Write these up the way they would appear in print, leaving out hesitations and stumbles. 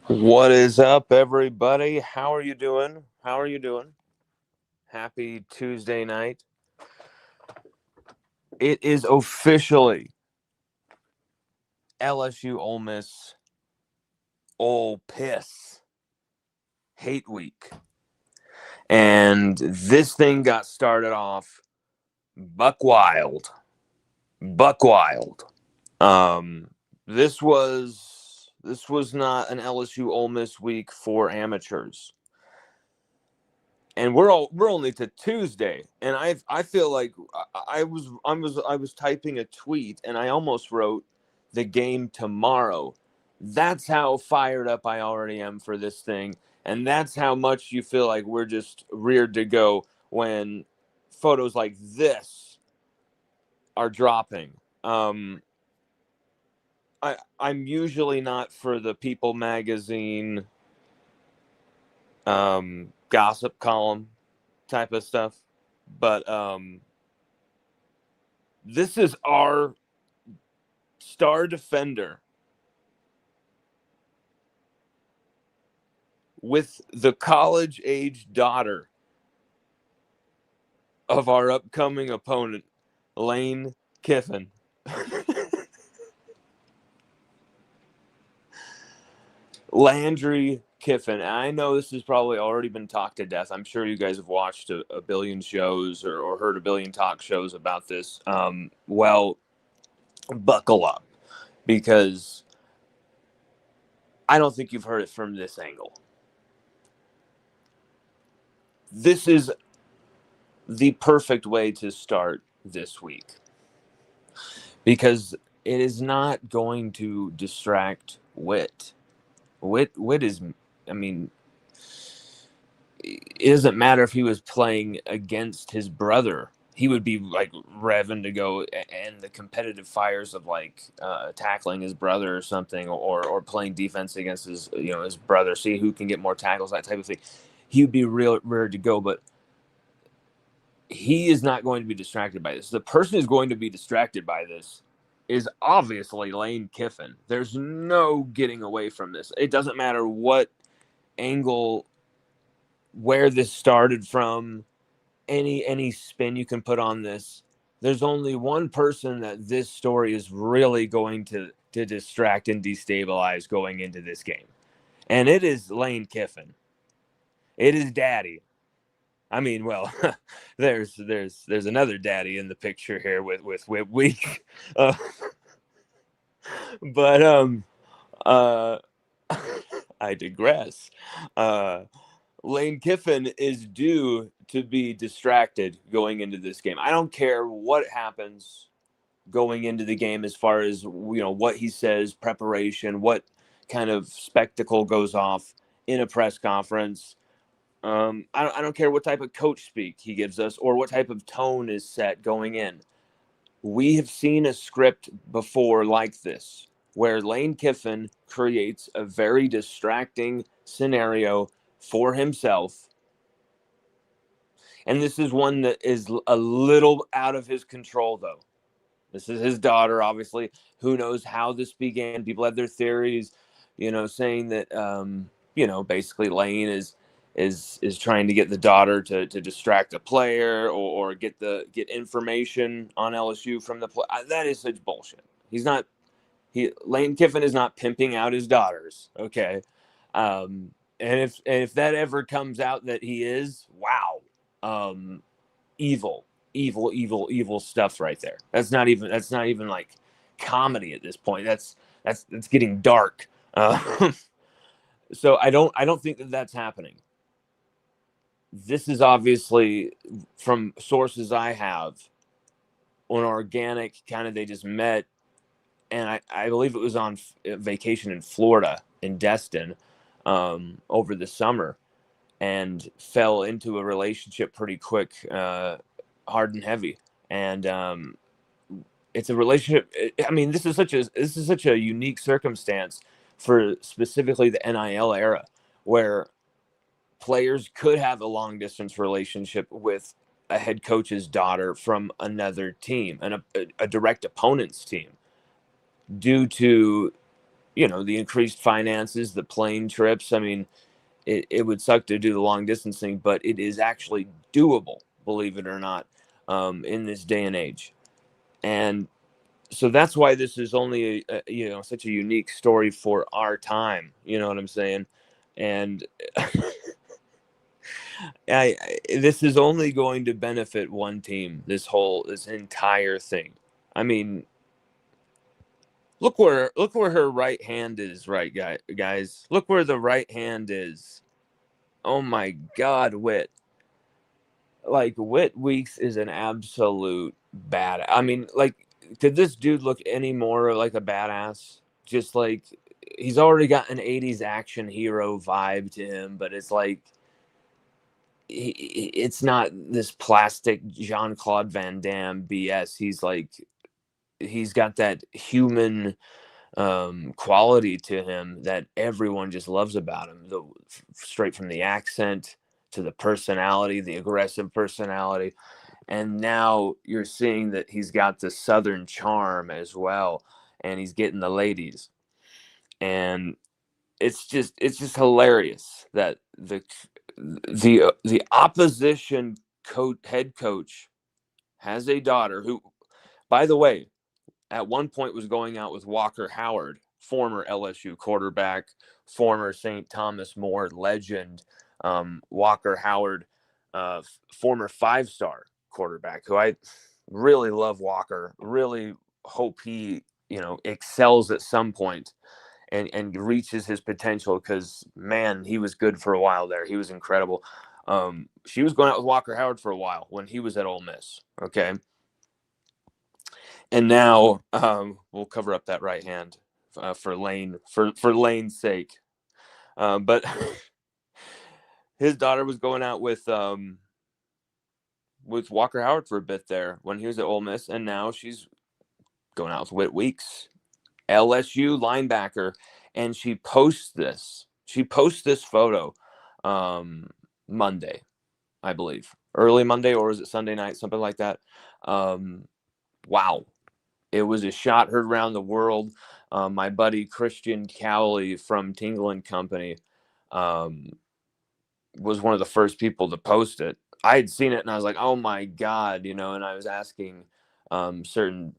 What is up, everybody? How are you doing? Happy Tuesday night. It is officially LSU Ole Miss Ole Piss Hate Week. And this thing got started off buck wild. Buck wild. This was not an LSU Ole Miss week for amateurs. And we're only to Tuesday, and I feel like I was typing a tweet, and I almost wrote the game tomorrow. That's how fired up I already am for this thing, and that's how much you feel like we're just reared to go when photos like this are dropping. I'm usually not for the People magazine gossip column type of stuff, but this is our star defender with the college-age daughter of our upcoming opponent, Lane Kiffin. Landry Kiffin. I know this has probably already been talked to death. I'm sure you guys have watched a billion shows or heard a billion talk shows about this. Well, buckle up, because I don't think you've heard it from this angle. This is the perfect way to start this week, because it is not going to distract Whit. Whit is, I mean, it doesn't matter if he was playing against his brother. He would be like revving to go, and the competitive fires of like tackling his brother or something, or playing defense against his brother, see who can get more tackles, that type of thing. He would be real rare to go, but he is not going to be distracted by this. The person who's going to be distracted by this is obviously Lane Kiffin. There's no getting away from this. It doesn't matter what angle, where this started from, any spin you can put on this. There's only one person that this story is really going to distract and destabilize going into this game, and it is Lane Kiffin. It is Daddy. I mean, well, there's another daddy in the picture here with Whit Week, but uh, I digress. Lane Kiffin is due to be distracted going into this game. I don't care what happens going into the game as far as what he says, preparation, what kind of spectacle goes off in a press conference. I don't care what type of coach speak he gives us or what type of tone is set going in. We have seen a script before like this, where Lane Kiffin creates a very distracting scenario for himself. And this is one that is a little out of his control, though. This is his daughter, obviously. Who knows how this began? People have their theories, saying that, basically Lane is trying to get the daughter to distract a player or get information on LSU from the play. That is such bullshit. Lane Kiffin is not pimping out his daughters. Okay. And if that ever comes out that he is, wow. Evil stuff right there. That's not even like comedy at this point. That's getting dark. So I don't think that that's happening. This is obviously, from sources I have, on organic kind of, they just met, and I believe it was on vacation in Florida, in Destin, over the summer, and fell into a relationship pretty quick, hard and heavy. And it's a relationship. I mean, this is such a unique circumstance for specifically the NIL era, where players could have a long distance relationship with a head coach's daughter from another team and a direct opponent's team, due to the increased finances, the plane trips. I mean, it would suck to do the long distance thing, but it is actually doable, believe it or not, in this day and age. And so that's why this is only such a unique story for our time. You know what I'm saying? And this is only going to benefit one team. This entire thing. I mean, look where her right hand is, right, guys. Look where the right hand is. Oh my God, Whit. Like, Whit Weeks is an absolute bad. I mean, like, could this dude look any more like a badass? Just like, he's already got an 80s action hero vibe to him, but it's like, it's not this plastic Jean-Claude Van Damme BS. He's got that human quality to him that everyone just loves about him. Straight from the accent to the personality, the aggressive personality. And now you're seeing that he's got the Southern charm as well, and he's getting the ladies. And it's just hilarious that the opposition head coach has a daughter who, by the way, at one point was going out with Walker Howard, former LSU quarterback, former St. Thomas More legend. Walker Howard, former 5-star quarterback, who I really love. Walker, really hope he excels at some point and reaches his potential, because man, he was good for a while there. He was incredible. She was going out with Walker Howard for a while when he was at Ole Miss. Okay. And now we'll cover up that right hand for Lane's sake. But his daughter was going out with Walker Howard for a bit there when he was at Ole Miss, and now she's going out with Whit Weeks, LSU linebacker, and she posts this. She posts this photo Monday, I believe, early Monday, or was it Sunday night, something like that. Wow. It was a shot heard around the world. My buddy Christian Cowley from Tingle and Company was one of the first people to post it. I had seen it and I was like, oh my God, and I was asking certain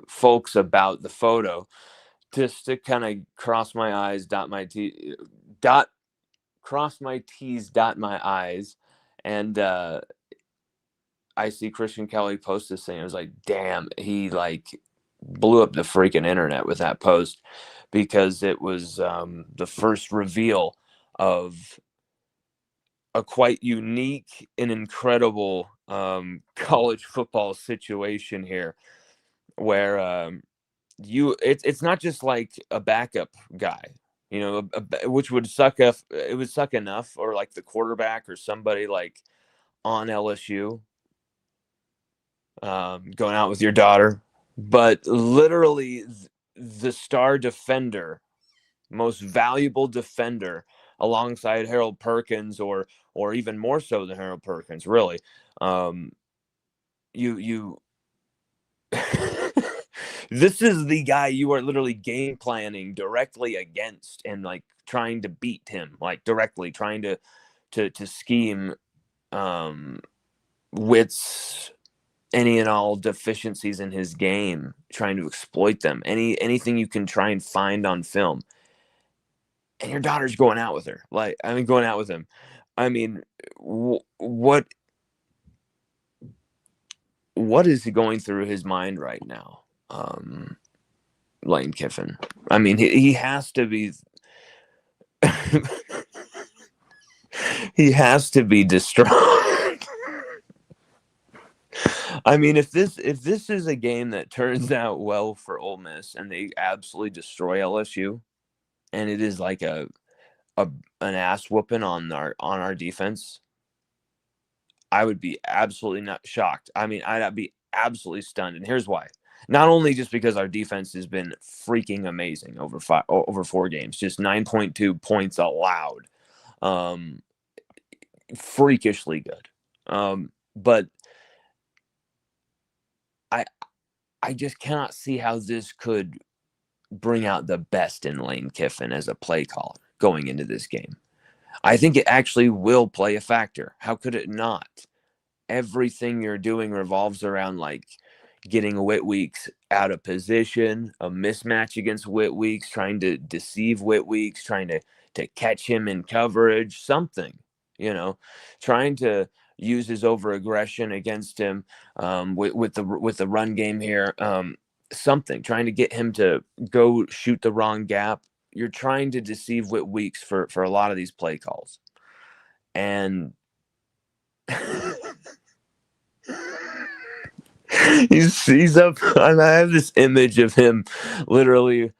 folks about the photo, just to kind of cross my I's, cross my T's, dot my I's. And I see Christian Kelly post this thing. I was like, damn, he blew up the freaking internet with that post, because it was the first reveal of a quite unique and incredible college football situation here, where it's not just like a backup guy, which would suck if it would suck enough, or like the quarterback or somebody like on LSU going out with your daughter, but literally the star defender, most valuable defender, alongside Harold Perkins, or even more so than Harold Perkins, really. You This is the guy you are literally game planning directly against, and like trying to beat him, like directly trying to scheme Wit's any and all deficiencies in his game, trying to exploit them, anything you can try and find on film. And your daughter's going out with her, going out with him. I mean, what is he going through his mind right now, Lane Kiffin? I mean, he has to be he has to be distraught. I mean, if this is a game that turns out well for Ole Miss and they absolutely destroy LSU, and it is like an ass whooping on our defense, I would be absolutely not shocked. I mean, I'd be absolutely stunned, and here's why. Not only just because our defense has been freaking amazing over 4 games, just 9.2 points allowed, freakishly good, but I just cannot see how this could bring out the best in Lane Kiffin as a play caller going into this game. I think it actually will play a factor. How could it not? Everything you're doing revolves around like getting Whit Weeks out of position, a mismatch against Whit Weeks, trying to deceive Whit Weeks, trying to catch him in coverage, something, you know, trying to use his over aggression against him with the run game here. Something trying to get him to go shoot the wrong gap. You're trying to deceive Whit Weeks for a lot of these play calls, and he's up, and I have this image of him literally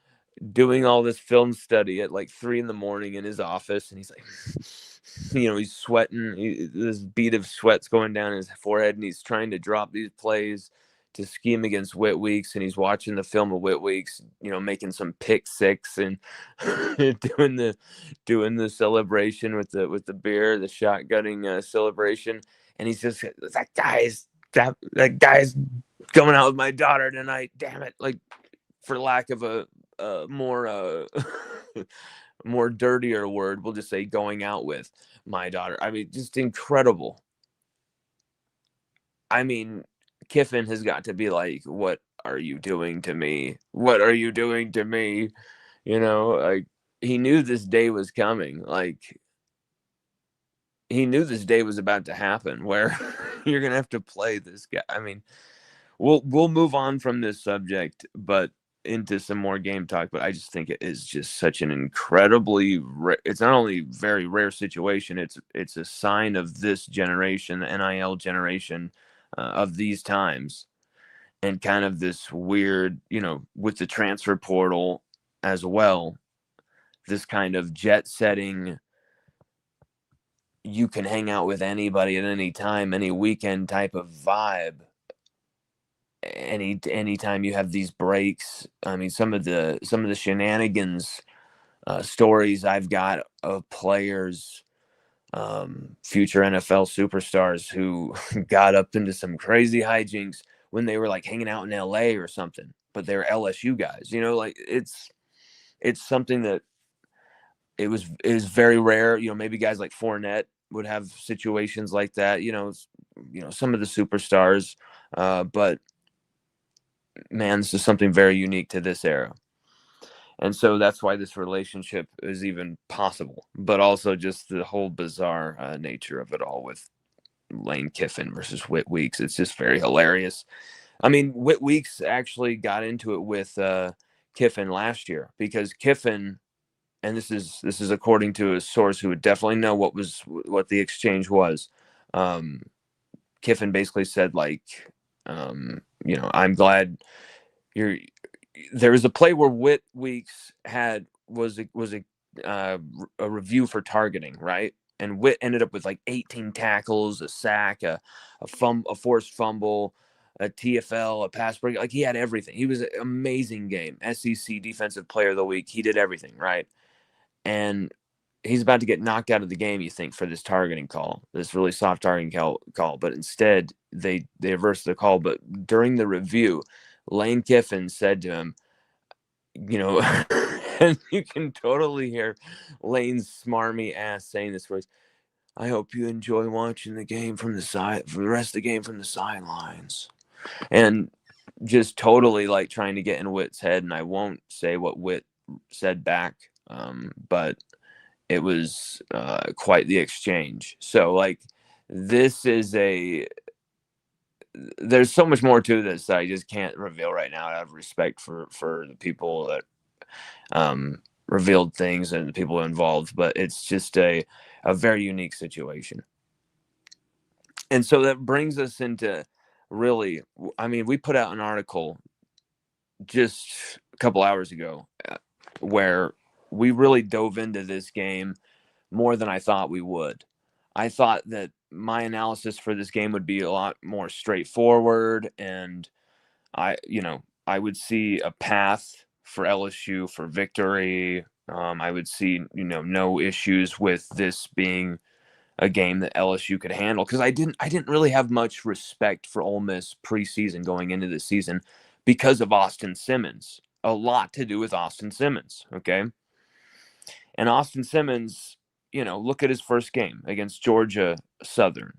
doing all this film study at like 3 a.m. in his office, and he's like, he's sweating. This bead of sweat's going down his forehead, and he's trying to drop these plays to scheme against Whit Weeks, and he's watching the film of Whit Weeks, making some pick six and doing the celebration with the beer, the shotgunning celebration, and he's just that guy's going out with my daughter tonight. Damn it! Like, for lack of a more more dirtier word, we'll just say going out with my daughter. I mean, just incredible. I mean, Kiffin has got to be like, what are you doing to me? What are you doing to me? Like, he knew this day was coming. Like, he knew this day was about to happen where you're going to have to play this guy. I mean, we'll move on from this subject, but into some more game talk. But I just think it is just such an incredibly it's not only very rare situation, it's a sign of this generation, the NIL generation, of these times, and kind of this weird, with the transfer portal as well, this kind of jet setting, you can hang out with anybody at any time, any weekend type of vibe. Anytime you have these breaks. I mean, some of the shenanigans, stories I've got of players, future NFL superstars who got up into some crazy hijinks when they were like hanging out in LA or something, but they're LSU guys, like it's something that it is very rare. Maybe guys like Fournette would have situations like that, some of the superstars, but man, this is something very unique to this era. And so that's why this relationship is even possible, but also just the whole bizarre nature of it all with Lane Kiffin versus Whit Weeks. It's just very hilarious. I mean, Whit Weeks actually got into it with Kiffin last year because Kiffin, and this is according to a source who would definitely know what the exchange was. Kiffin basically said, like, I'm glad there was a play where Whit Weeks was a review for targeting, right? And Whit ended up with like 18 tackles, a sack, a forced fumble, a TFL, a pass break. Like, he had everything. He was an amazing game. SEC Defensive Player of the Week. He did everything, right? And he's about to get knocked out of the game, you think, for this targeting call, this really soft targeting call. But instead, they reversed the call. But during the review, Lane Kiffin said to him, and you can totally hear Lane's smarmy ass saying this phrase, I hope you enjoy watching the game from the side, for the rest of the game from the sidelines. And just totally like trying to get in Whit's head. And I won't say what Whit said back, but it was quite the exchange. So, like, this is there's so much more to this that I just can't reveal right now out of respect for the people that revealed things and the people involved. But it's just a very unique situation. And so that brings us into really, I mean, we put out an article just a couple hours ago where we really dove into this game more than I thought we would. I thought that my analysis for this game would be a lot more straightforward, and I would see a path for LSU for victory. I would see, no issues with this being a game that LSU could handle, because I didn't really have much respect for Ole Miss preseason going into the season because of Austin Simmons. a lot to do with Austin Simmons, okay? And Austin Simmons, look at his first game against Georgia Southern,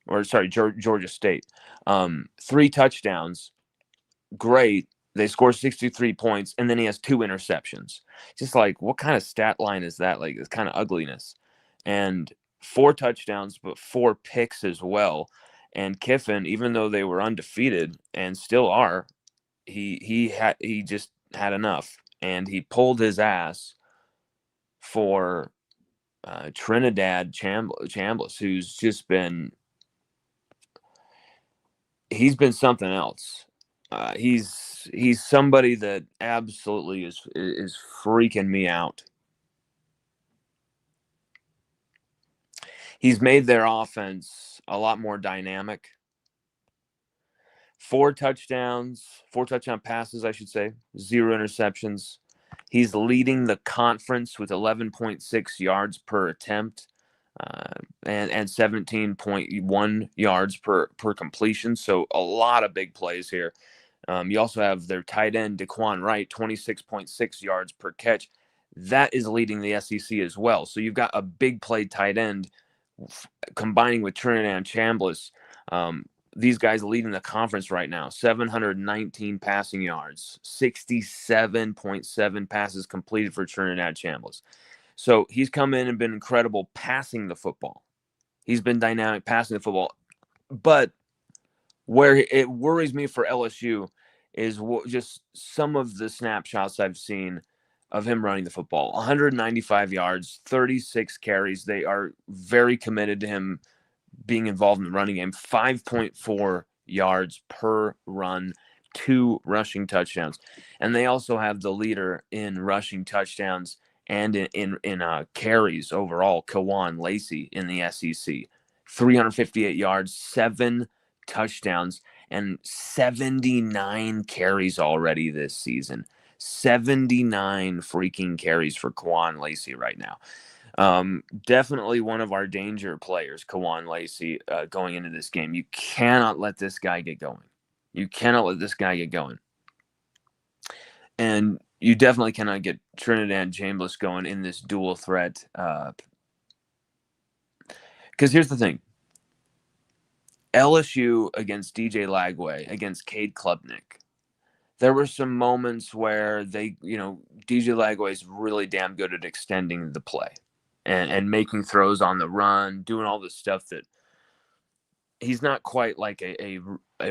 or sorry, Georgia State. 3 touchdowns, great. They score 63 points, and then he has 2 interceptions. Just like, what kind of stat line is that? Like, it's kind of ugliness. And 4 touchdowns, but 4 picks as well. And Kiffin, even though they were undefeated and still are, he just had enough, and he pulled his ass for Trinidad Chambliss, who's just been he's been something else. He's somebody that absolutely is freaking me out. He's made their offense a lot more dynamic. 4 touchdown passes, I should say, 0 interceptions. He's leading the conference with 11.6 yards per attempt, and 17.1 yards per completion. So a lot of big plays here. You also have their tight end, Daquan Wright, 26.6 yards per catch. That is leading the SEC as well. So you've got a big play tight end combining with Trinidad Chambliss. These guys leading the conference right now, 719 passing yards, 67.7 passes completed for Trinidad Chambliss. So he's come in and been incredible passing the football. He's been dynamic passing the football. But where it worries me for LSU is just some of the snapshots I've seen of him running the football. 195 yards, 36 carries. They are very committed to him being involved in the running game. 5.4 yards per run, 2 rushing touchdowns. And they also have the leader in rushing touchdowns and in carries overall, Kawan Lacey in the SEC. 358 yards, 7 touchdowns, and 79 carries already this season. 79 freaking carries for Kawan Lacey right now. Definitely one of our danger players, Kawan Lacey, going into this game. You cannot let this guy get going. And you definitely cannot get Trinidad Chambliss going in this dual threat. Because here's the thing. LSU against DJ Lagway, against Cade Klubnik. There were some moments where DJ Lagway is really damn good at extending the play and making throws on the run, doing all this stuff that he's not quite like a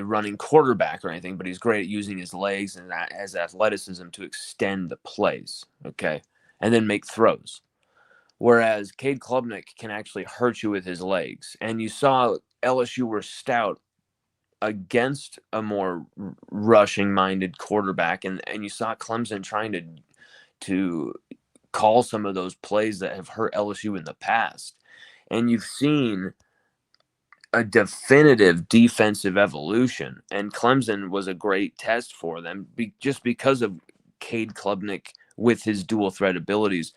running quarterback or anything, but he's great at using his legs and as athleticism to extend the plays, okay, and then make throws. Whereas Cade Klubnik can actually hurt you with his legs. And you saw LSU were stout against a more rushing-minded quarterback, and you saw Clemson trying to call some of those plays that have hurt LSU in the past. And you've seen a definitive defensive evolution, and Clemson was a great test for them just because of Cade Klubnik with his dual threat abilities.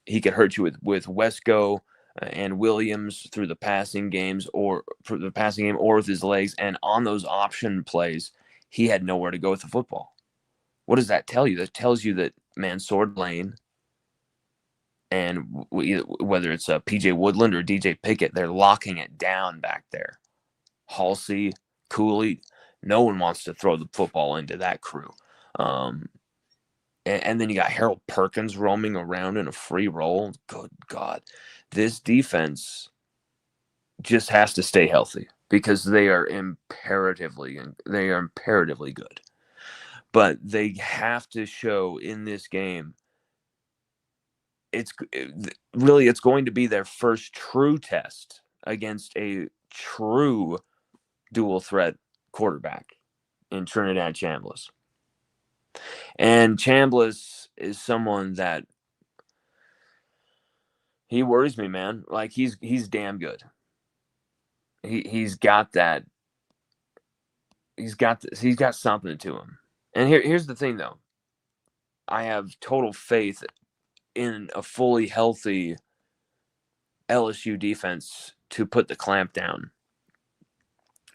He could hurt you with Wesco and Williams through the passing games or with his legs. And on those option plays, he had nowhere to go with the football. What does that tell you? That tells you that Mansour Lane, and whether it's PJ Woodland or DJ Pickett, they're locking it down back there. Halsey, Cooley, no one wants to throw the football into that crew. And then you got Harold Perkins roaming around in a free roll. Good God. This defense just has to stay healthy because they are imperatively good. But they have to show in this game, it's going to be their first true test against a true dual threat quarterback in Trinidad Chambliss. And Chambliss is someone that he worries me, man. Like he's damn good. He's got that. He's got something to him. And here's the thing, though. I have total faith in a fully healthy LSU defense to put the clamp down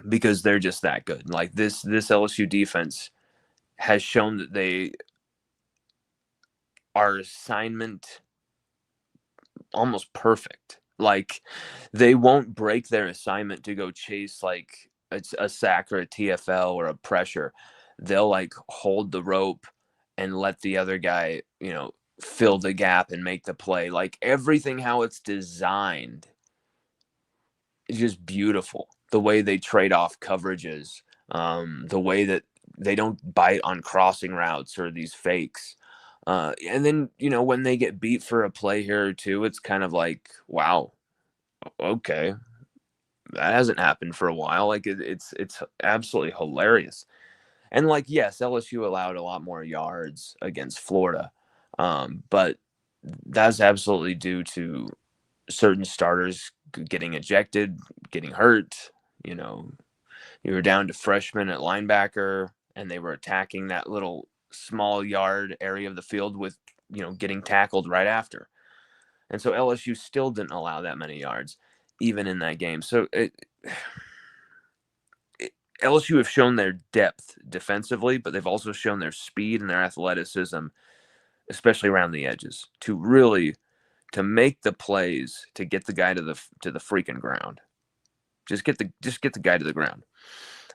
because they're just that good. Like this LSU defense has shown that they are assignment almost perfect. Like, they won't break their assignment to go chase like a sack or a TFL or a pressure. They'll like hold the rope and let the other guy, fill the gap and make the play. Like, everything how it's designed is just beautiful. The way they trade off coverages, the way that they don't bite on crossing routes or these fakes. And then, when they get beat for a play here or two, it's kind of like, wow, okay, that hasn't happened for a while. Like, it's absolutely hilarious. And like, yes, LSU allowed a lot more yards against Florida, but that's absolutely due to certain starters getting ejected, getting hurt. You know, you were down to freshmen at linebacker, and they were attacking that little small yard area of the field with, getting tackled right after. And so LSU still didn't allow that many yards, even in that game. So LSU have shown their depth defensively, but they've also shown their speed and their athleticism, especially around the edges, to make the plays to get the guy to the freaking ground. Just get the guy to the ground.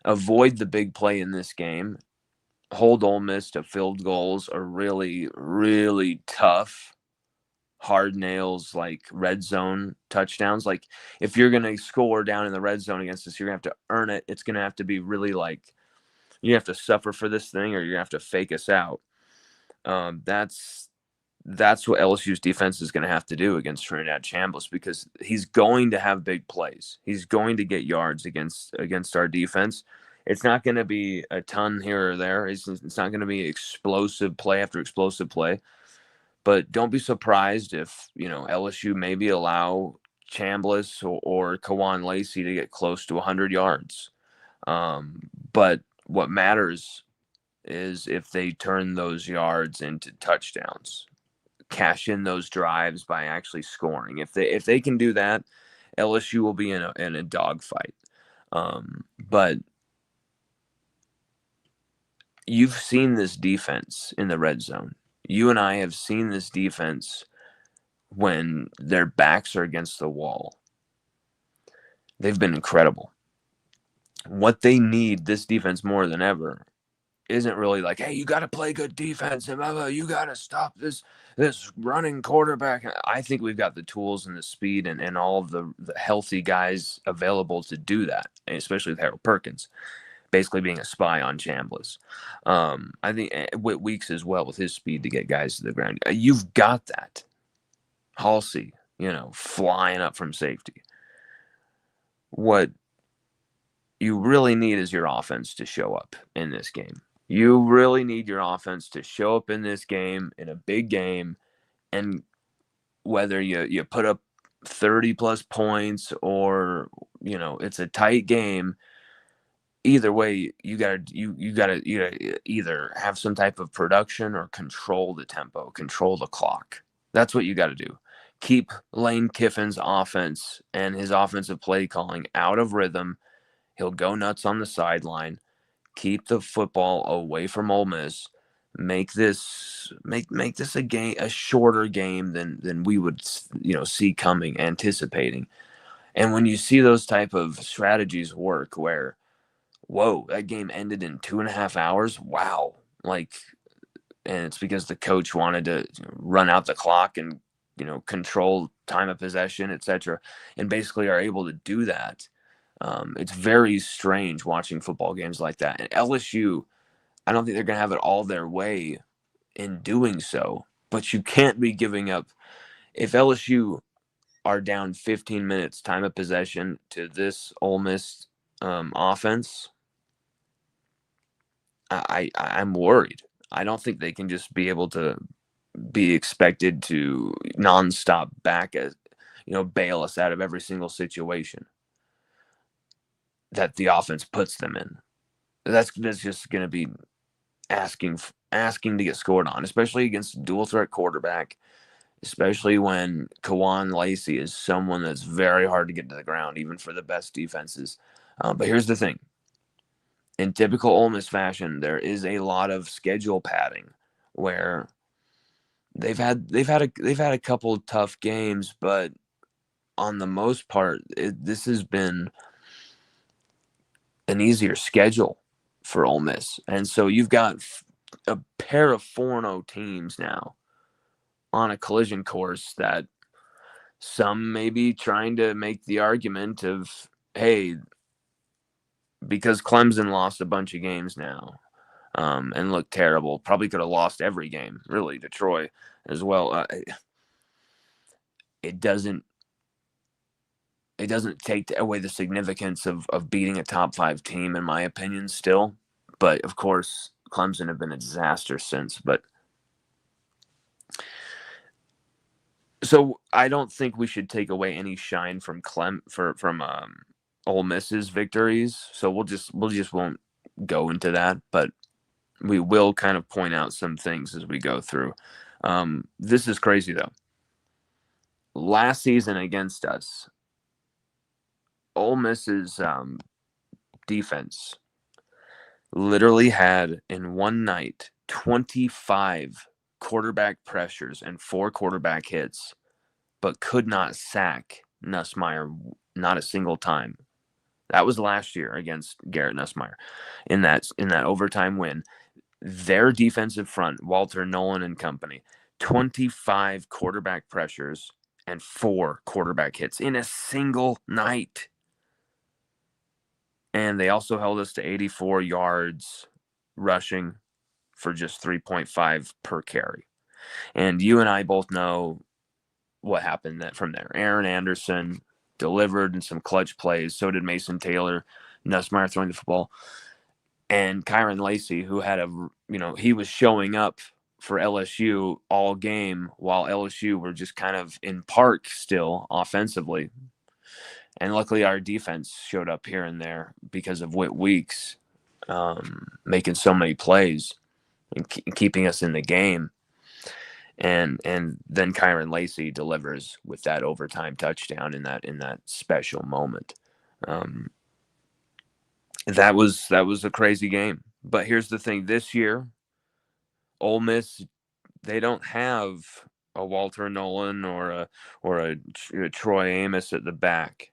Avoid the big play in this game. Hold Ole Miss to field goals are really, really tough. Hard nails, like red zone touchdowns. Like, if you're gonna score down in the red zone against us, you're gonna have to earn it. It's gonna have to be really like, you have to suffer for this thing, or you're gonna have to fake us out. That's what LSU's defense is going to have to do against Trinidad Chambliss, because he's going to have big plays. He's going to get yards against our defense. It's not going to be a ton here or there. It's not going to be explosive play after explosive play. But don't be surprised if, LSU maybe allow Chambliss or Kawan Lacey to get close to 100 yards. But what matters is if they turn those yards into touchdowns, cash in those drives by actually scoring. If they can do that, LSU will be in a dogfight. But you've seen this defense in the red zone. You and I have seen this defense when their backs are against the wall. They've been incredible. What they need, this defense more than ever, isn't really like, hey, you got to play good defense and blah, blah, you got to stop this running quarterback. I think we've got the tools and the speed and all of the healthy guys available to do that, especially with Harold Perkins basically being a spy on Chambliss. I think Whit Weeks as well, with his speed to get guys to the ground. You've got that. Halsey, flying up from safety. What you really need is your offense to show up in this game. You really need your offense to show up in this game, in a big game, and whether you put up 30 plus points or it's a tight game, either way you gotta either have some type of production or control the tempo, control the clock. That's what you got to do. Keep Lane Kiffin's offense and his offensive play calling out of rhythm. He'll go nuts on the sideline. Keep the football away from Ole Miss. Make this a shorter game than we would see coming, anticipating. And when you see those type of strategies work, where whoa, that game ended in 2.5 hours, wow, like, and it's because the coach wanted to run out the clock and control time of possession, etc., and basically are able to do that. It's very strange watching football games like that. And LSU, I don't think they're going to have it all their way in doing so, but you can't be giving up. If LSU are down 15 minutes time of possession to this Ole Miss offense, I'm worried. I don't think they can just be able to be expected to nonstop back as bail us out of every single situation that the offense puts them in. That's just going to be asking to get scored on, especially against a dual threat quarterback, especially when Kawan Lacey is someone that's very hard to get to the ground, even for the best defenses. But here's the thing. In typical Ole Miss fashion, there is a lot of schedule padding where they've had a couple of tough games, but on the most part, this has been an easier schedule for Ole Miss, and so you've got a pair of 4-0 teams now on a collision course that some may be trying to make the argument of, hey, because Clemson lost a bunch of games now, and looked terrible, probably could have lost every game, really, to Troy as well. It doesn't take away the significance of beating a top 5 team, in my opinion, still. But of course, Clemson have been a disaster since. But so I don't think we should take away any shine from Ole Miss's victories. So we'll just won't go into that, but we will kind of point out some things as we go through. This is crazy though. Last season against us, Ole Miss's defense literally had in one night 25 quarterback pressures and 4 quarterback hits, but could not sack Nussmeier not a single time. That was last year against Garrett Nussmeier in that overtime win. Their defensive front, Walter Nolan and company, 25 quarterback pressures and 4 quarterback hits in a single night. And they also held us to 84 yards rushing for just 3.5 per carry. And you and I both know what happened from there. Aaron Anderson delivered in some clutch plays. So did Mason Taylor. Nussmeier throwing the football. And Kyron Lacey, who had he was showing up for LSU all game while LSU were just kind of in park still offensively. And luckily our defense showed up here and there because of Whit Weeks making so many plays and keeping us in the game. And then Kyron Lacey delivers with that overtime touchdown in that special moment. That was a crazy game. But here's the thing: this year, Ole Miss, they don't have a Walter Nolan or a Troy Amos at the back.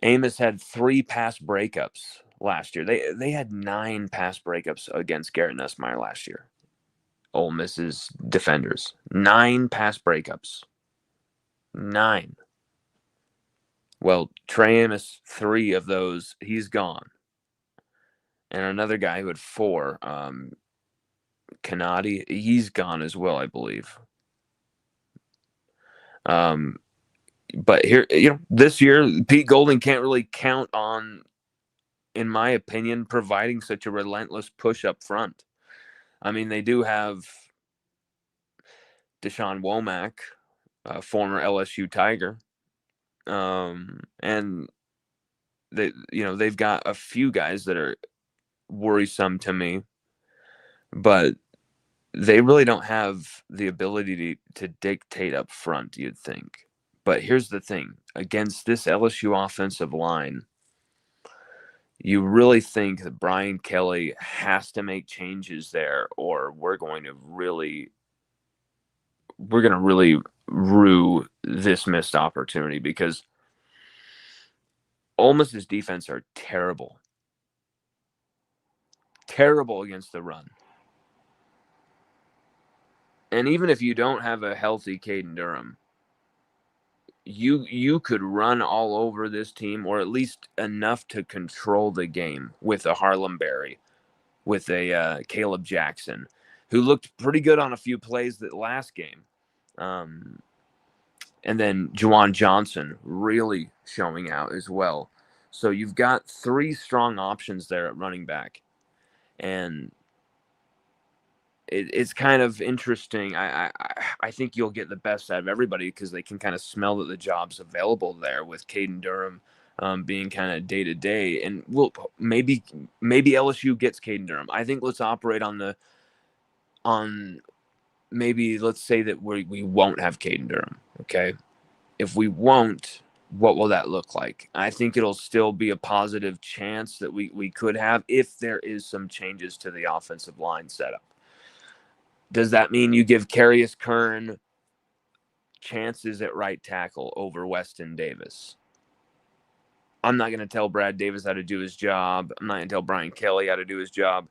Amos had 3 pass breakups last year. They had 9 pass breakups against Garrett Nussmeier last year. Ole Miss's defenders. 9 pass breakups. 9. Well, Trey Amos, 3 of those, he's gone. And another guy who had 4, Kanadi, he's gone as well, I believe. But here, this year, Pete Golding can't really count on, in my opinion, providing such a relentless push up front. I mean, they do have Deshaun Womack, former LSU Tiger, and they've got a few guys that are worrisome to me, but they really don't have the ability to dictate up front, you'd think. But here's the thing: against this LSU offensive line, you really think that Brian Kelly has to make changes there, or we're going to really rue this missed opportunity, because Ole Miss's defense are terrible against the run. And even if you don't have a healthy Caden Durham, you could run all over this team, or at least enough to control the game with a Harlem Berry, with a Caleb Jackson, who looked pretty good on a few plays that last game. And then Juwan Johnson really showing out as well. So you've got 3 strong options there at running back. And it's kind of interesting. I think you'll get the best out of everybody, because they can kind of smell that the job's available there, with Caden Durham being kind of day to day. And maybe LSU gets Caden Durham. I think let's operate on maybe let's say that we won't have Caden Durham. Okay, if we won't, what will that look like? I think it'll still be a positive chance that we could have, if there is some changes to the offensive line setup. Does that mean you give Carius Kern chances at right tackle over Weston Davis? I'm not going to tell Brad Davis how to do his job. I'm not going to tell Brian Kelly how to do his job.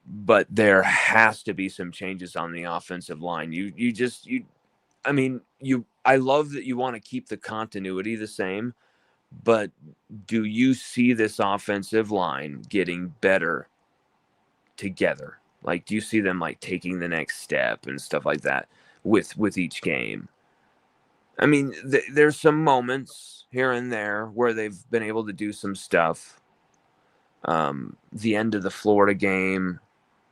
But there has to be some changes on the offensive line. I love that you want to keep the continuity the same, but do you see this offensive line getting better together? Like, do you see them like taking the next step and stuff like that with each game? I mean, there's some moments here and there where they've been able to do some stuff. The end of the Florida game,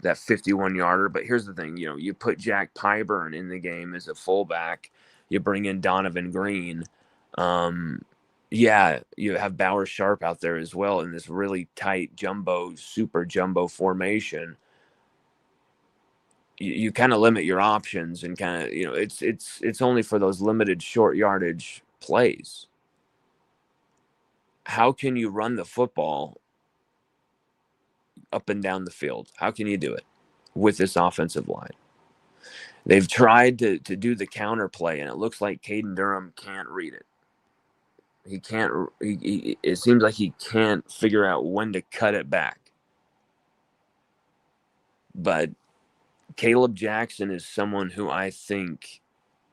that 51-yarder. But here's the thing, you put Jack Pyburn in the game as a fullback. You bring in Donovan Green. Yeah, you have Bauer Sharp out there as well in this really tight super jumbo formation. You kind of limit your options and kind of, it's only for those limited short yardage plays. How can you run the football up and down the field? How can you do it with this offensive line? They've tried to do the counter play, and it looks like Caden Durham can't read it. He can't. It seems like he can't figure out when to cut it back. But Caleb Jackson is someone who I think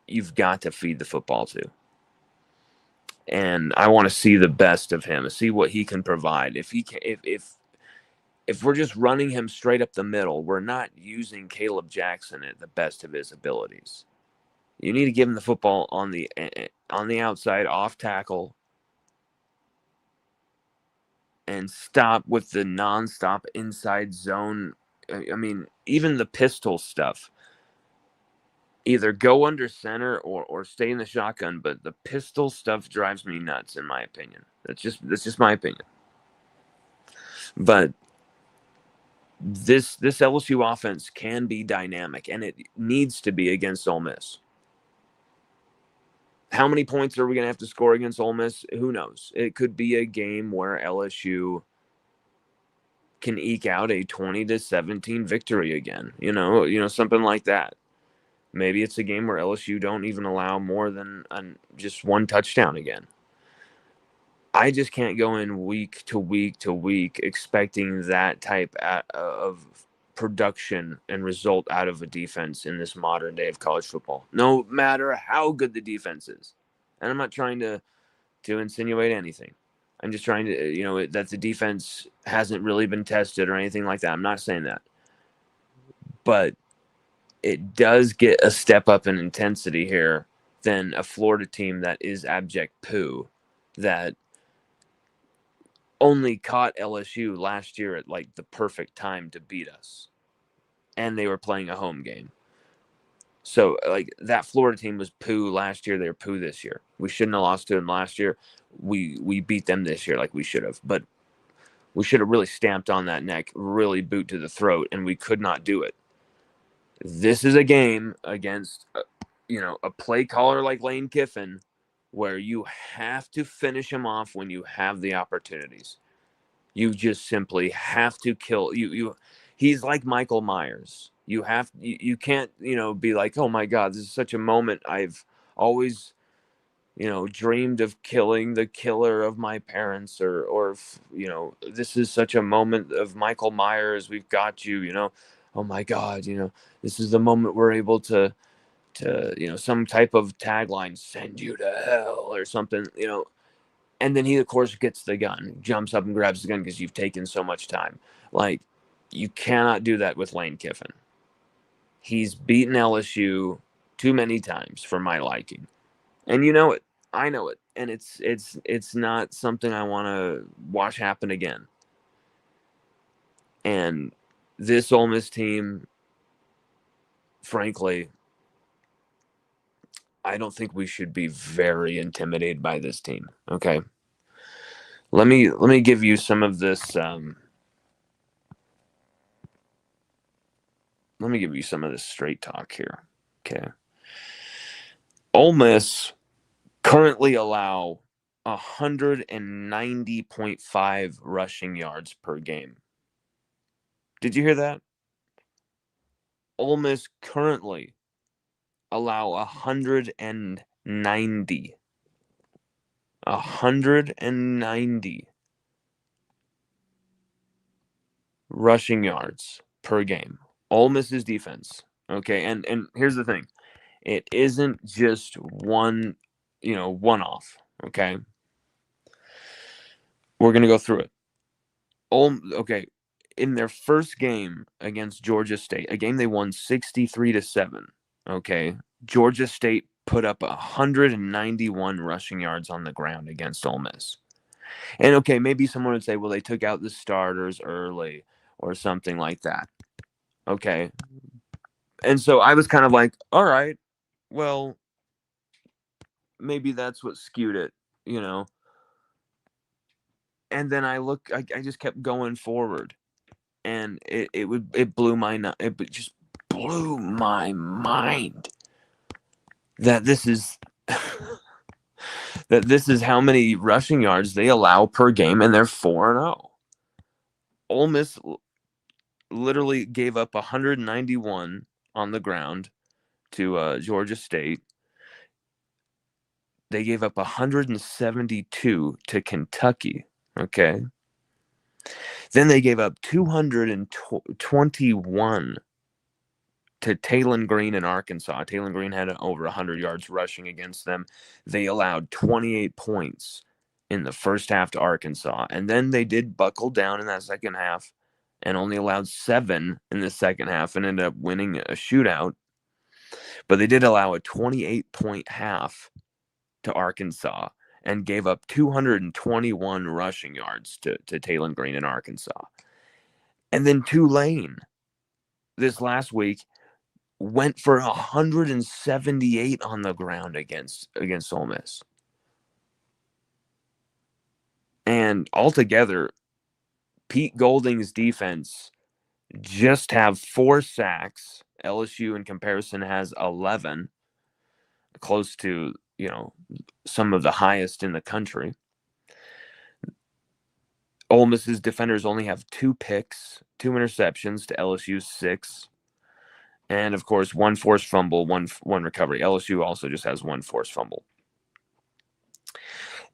you've got to feed the football to. And I want to see the best of him, see what he can provide. If we're just running him straight up the middle, we're not using Caleb Jackson at the best of his abilities. You need to give him the football on the outside, off tackle, and stop with the nonstop inside zone. I mean, even the pistol stuff. Either go under center or stay in the shotgun, but the pistol stuff drives me nuts, in my opinion. That's just my opinion. But this LSU offense can be dynamic, and it needs to be against Ole Miss. How many points are we going to have to score against Ole Miss? Who knows? It could be a game where LSU can eke out a 20-17 victory again. Something like that. Maybe it's a game where LSU don't even allow more than just one touchdown again. I just can't go in week to week to week expecting that type of production and result out of a defense in this modern day of college football, no matter how good the defense is. And I'm not trying to insinuate anything. I'm just trying to, that the defense hasn't really been tested or anything like that. I'm not saying that. But it does get a step up in intensity here than a Florida team that is abject poo, that only caught LSU last year at like the perfect time to beat us. And they were playing a home game. So like that Florida team was poo last year. They're poo this year. We shouldn't have lost to them last year. We beat them this year like we should have. But we should have really stamped on that neck, really boot to the throat, and we could not do it. This is a game against, a play caller like Lane Kiffin, where you have to finish him off when you have the opportunities. You just simply have to kill you. He's like Michael Myers. You can't, be like, oh my God, this is such a moment. I've always, dreamed of killing the killer of my parents, or this is such a moment of Michael Myers. We've got you, oh my God, this is the moment we're able to, some type of tagline, send you to hell or something, and then he, of course, gets the gun, jumps up and grabs the gun because you've taken so much time. Like, you cannot do that with Lane Kiffin. He's beaten LSU too many times for my liking. And you know it. I know it. And it's not something I want to watch happen again. And this Ole Miss team, frankly, I don't think we should be very intimidated by this team. Okay. Let me give you some of this. Let me give you some of this straight talk here. Okay. Ole Miss currently allow 190.5 rushing yards per game. Did you hear that? Ole Miss currently allow 190 rushing yards per game. Ole Miss's defense. Okay, and here's the thing. It isn't just one off. Okay. We're gonna go through it. Okay. In their first game against Georgia State, a game they won 63-7. Okay. Georgia State put up 191 rushing yards on the ground against Ole Miss. And okay, maybe someone would say, well, they took out the starters early or something like that. Okay. And so I was kind of like, all right, well, maybe that's what skewed it, you know. And then I just kept going forward, and it blew it just blew my mind that this is that this is how many rushing yards they allow per game, and they're 4-0. Ole Miss literally gave up 191 on the ground to Georgia State. They gave up 172 to Kentucky. Okay. Then they gave up 221 to Taylon Green in Arkansas. Taylon Green had over 100 yards rushing against them. They allowed 28 points in the first half to Arkansas. And then they did buckle down in that second half and only allowed 7 in the second half and ended up winning a shootout. But they did allow a 28-point half to Arkansas and gave up 221 rushing yards to Taylon Green in Arkansas. And then Tulane this last week went for 178 on the ground against Ole Miss. And altogether, Pete Golding's defense just have 4 sacks. LSU in comparison has 11, close to, some of the highest in the country. Ole Miss's defenders only have 2 picks, 2 interceptions to LSU's 6. And, of course, 1 forced fumble, one recovery. LSU also just has 1 forced fumble.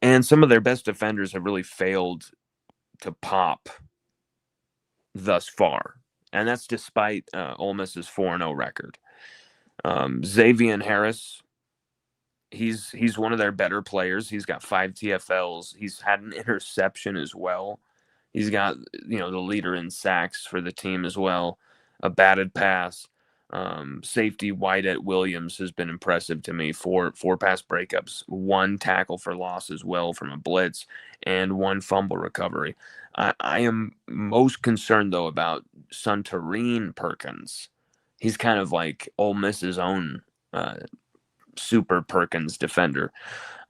And some of their best defenders have really failed to pop thus far. And that's despite Ole Miss's 4-0 record. Xavier Harris, he's one of their better players. He's got 5 TFLs. He's had an interception as well. He's got, the leader in sacks for the team as well. A batted pass. Safety Whit Williams has been impressive to me. 4 pass breakups, 1 tackle for loss as well from a blitz, and 1 fumble recovery. I am most concerned, though, about Suntarine Perkins. He's kind of like Ole Miss's own super Perkins defender.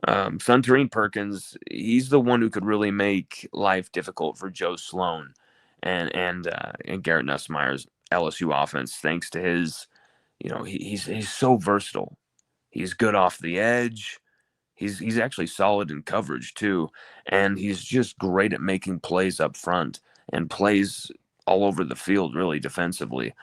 Suntarine Perkins, he's the one who could really make life difficult for Joe Sloan and Garrett Nussmeier's LSU offense, thanks to his, he's so versatile. He's good off the edge. He's actually solid in coverage too, and he's just great at making plays up front and plays all over the field, really defensively.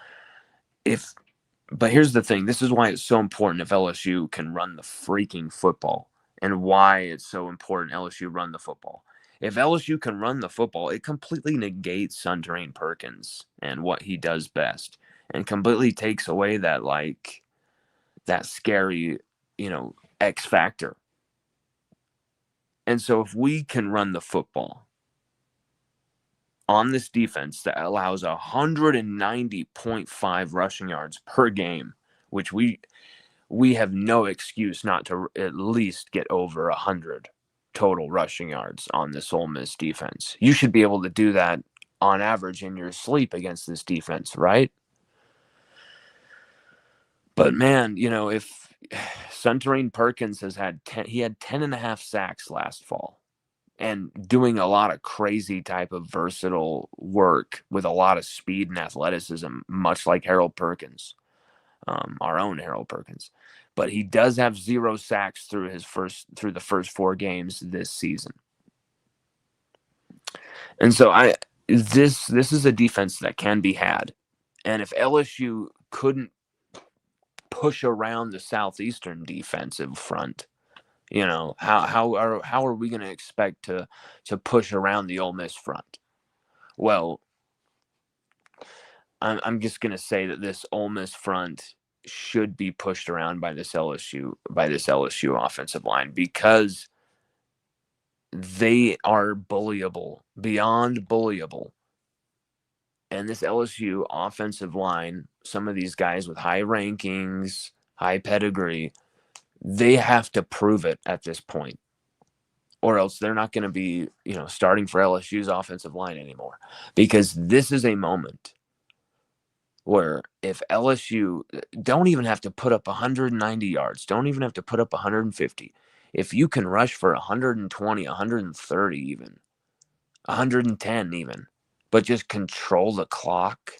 But here's the thing: this is why it's so important if LSU can run the freaking football, and why it's so important LSU run the football. If LSU can run the football, it completely negates Suntarine Perkins and what he does best, and completely takes away that scary, X factor. And so if we can run the football on this defense that allows 190.5 rushing yards per game, which we have no excuse not to at least get over 100 total rushing yards on this Ole Miss defense. You should be able to do that on average in your sleep against this defense, right? But man, if Suntarine Perkins had 10.5 sacks last fall, and doing a lot of crazy type of versatile work with a lot of speed and athleticism, much like Harold Perkins, our own Harold Perkins. But he does have 0 sacks through the first 4 games this season. And so this is a defense that can be had. And if LSU couldn't push around the Southeastern defensive front. You know, how are we going to expect to push around the Ole Miss front? Well, I'm just going to say that this Ole Miss front should be pushed around by this LSU offensive line, because they are bullyable, beyond bullyable. And this LSU offensive line, some of these guys with high rankings, high pedigree, they have to prove it at this point, or else they're not going to be, starting for LSU's offensive line anymore. Because this is a moment where if LSU don't even have to put up 190 yards, don't even have to put up 150, if you can rush for 120, 130 even, 110 even, but just control the clock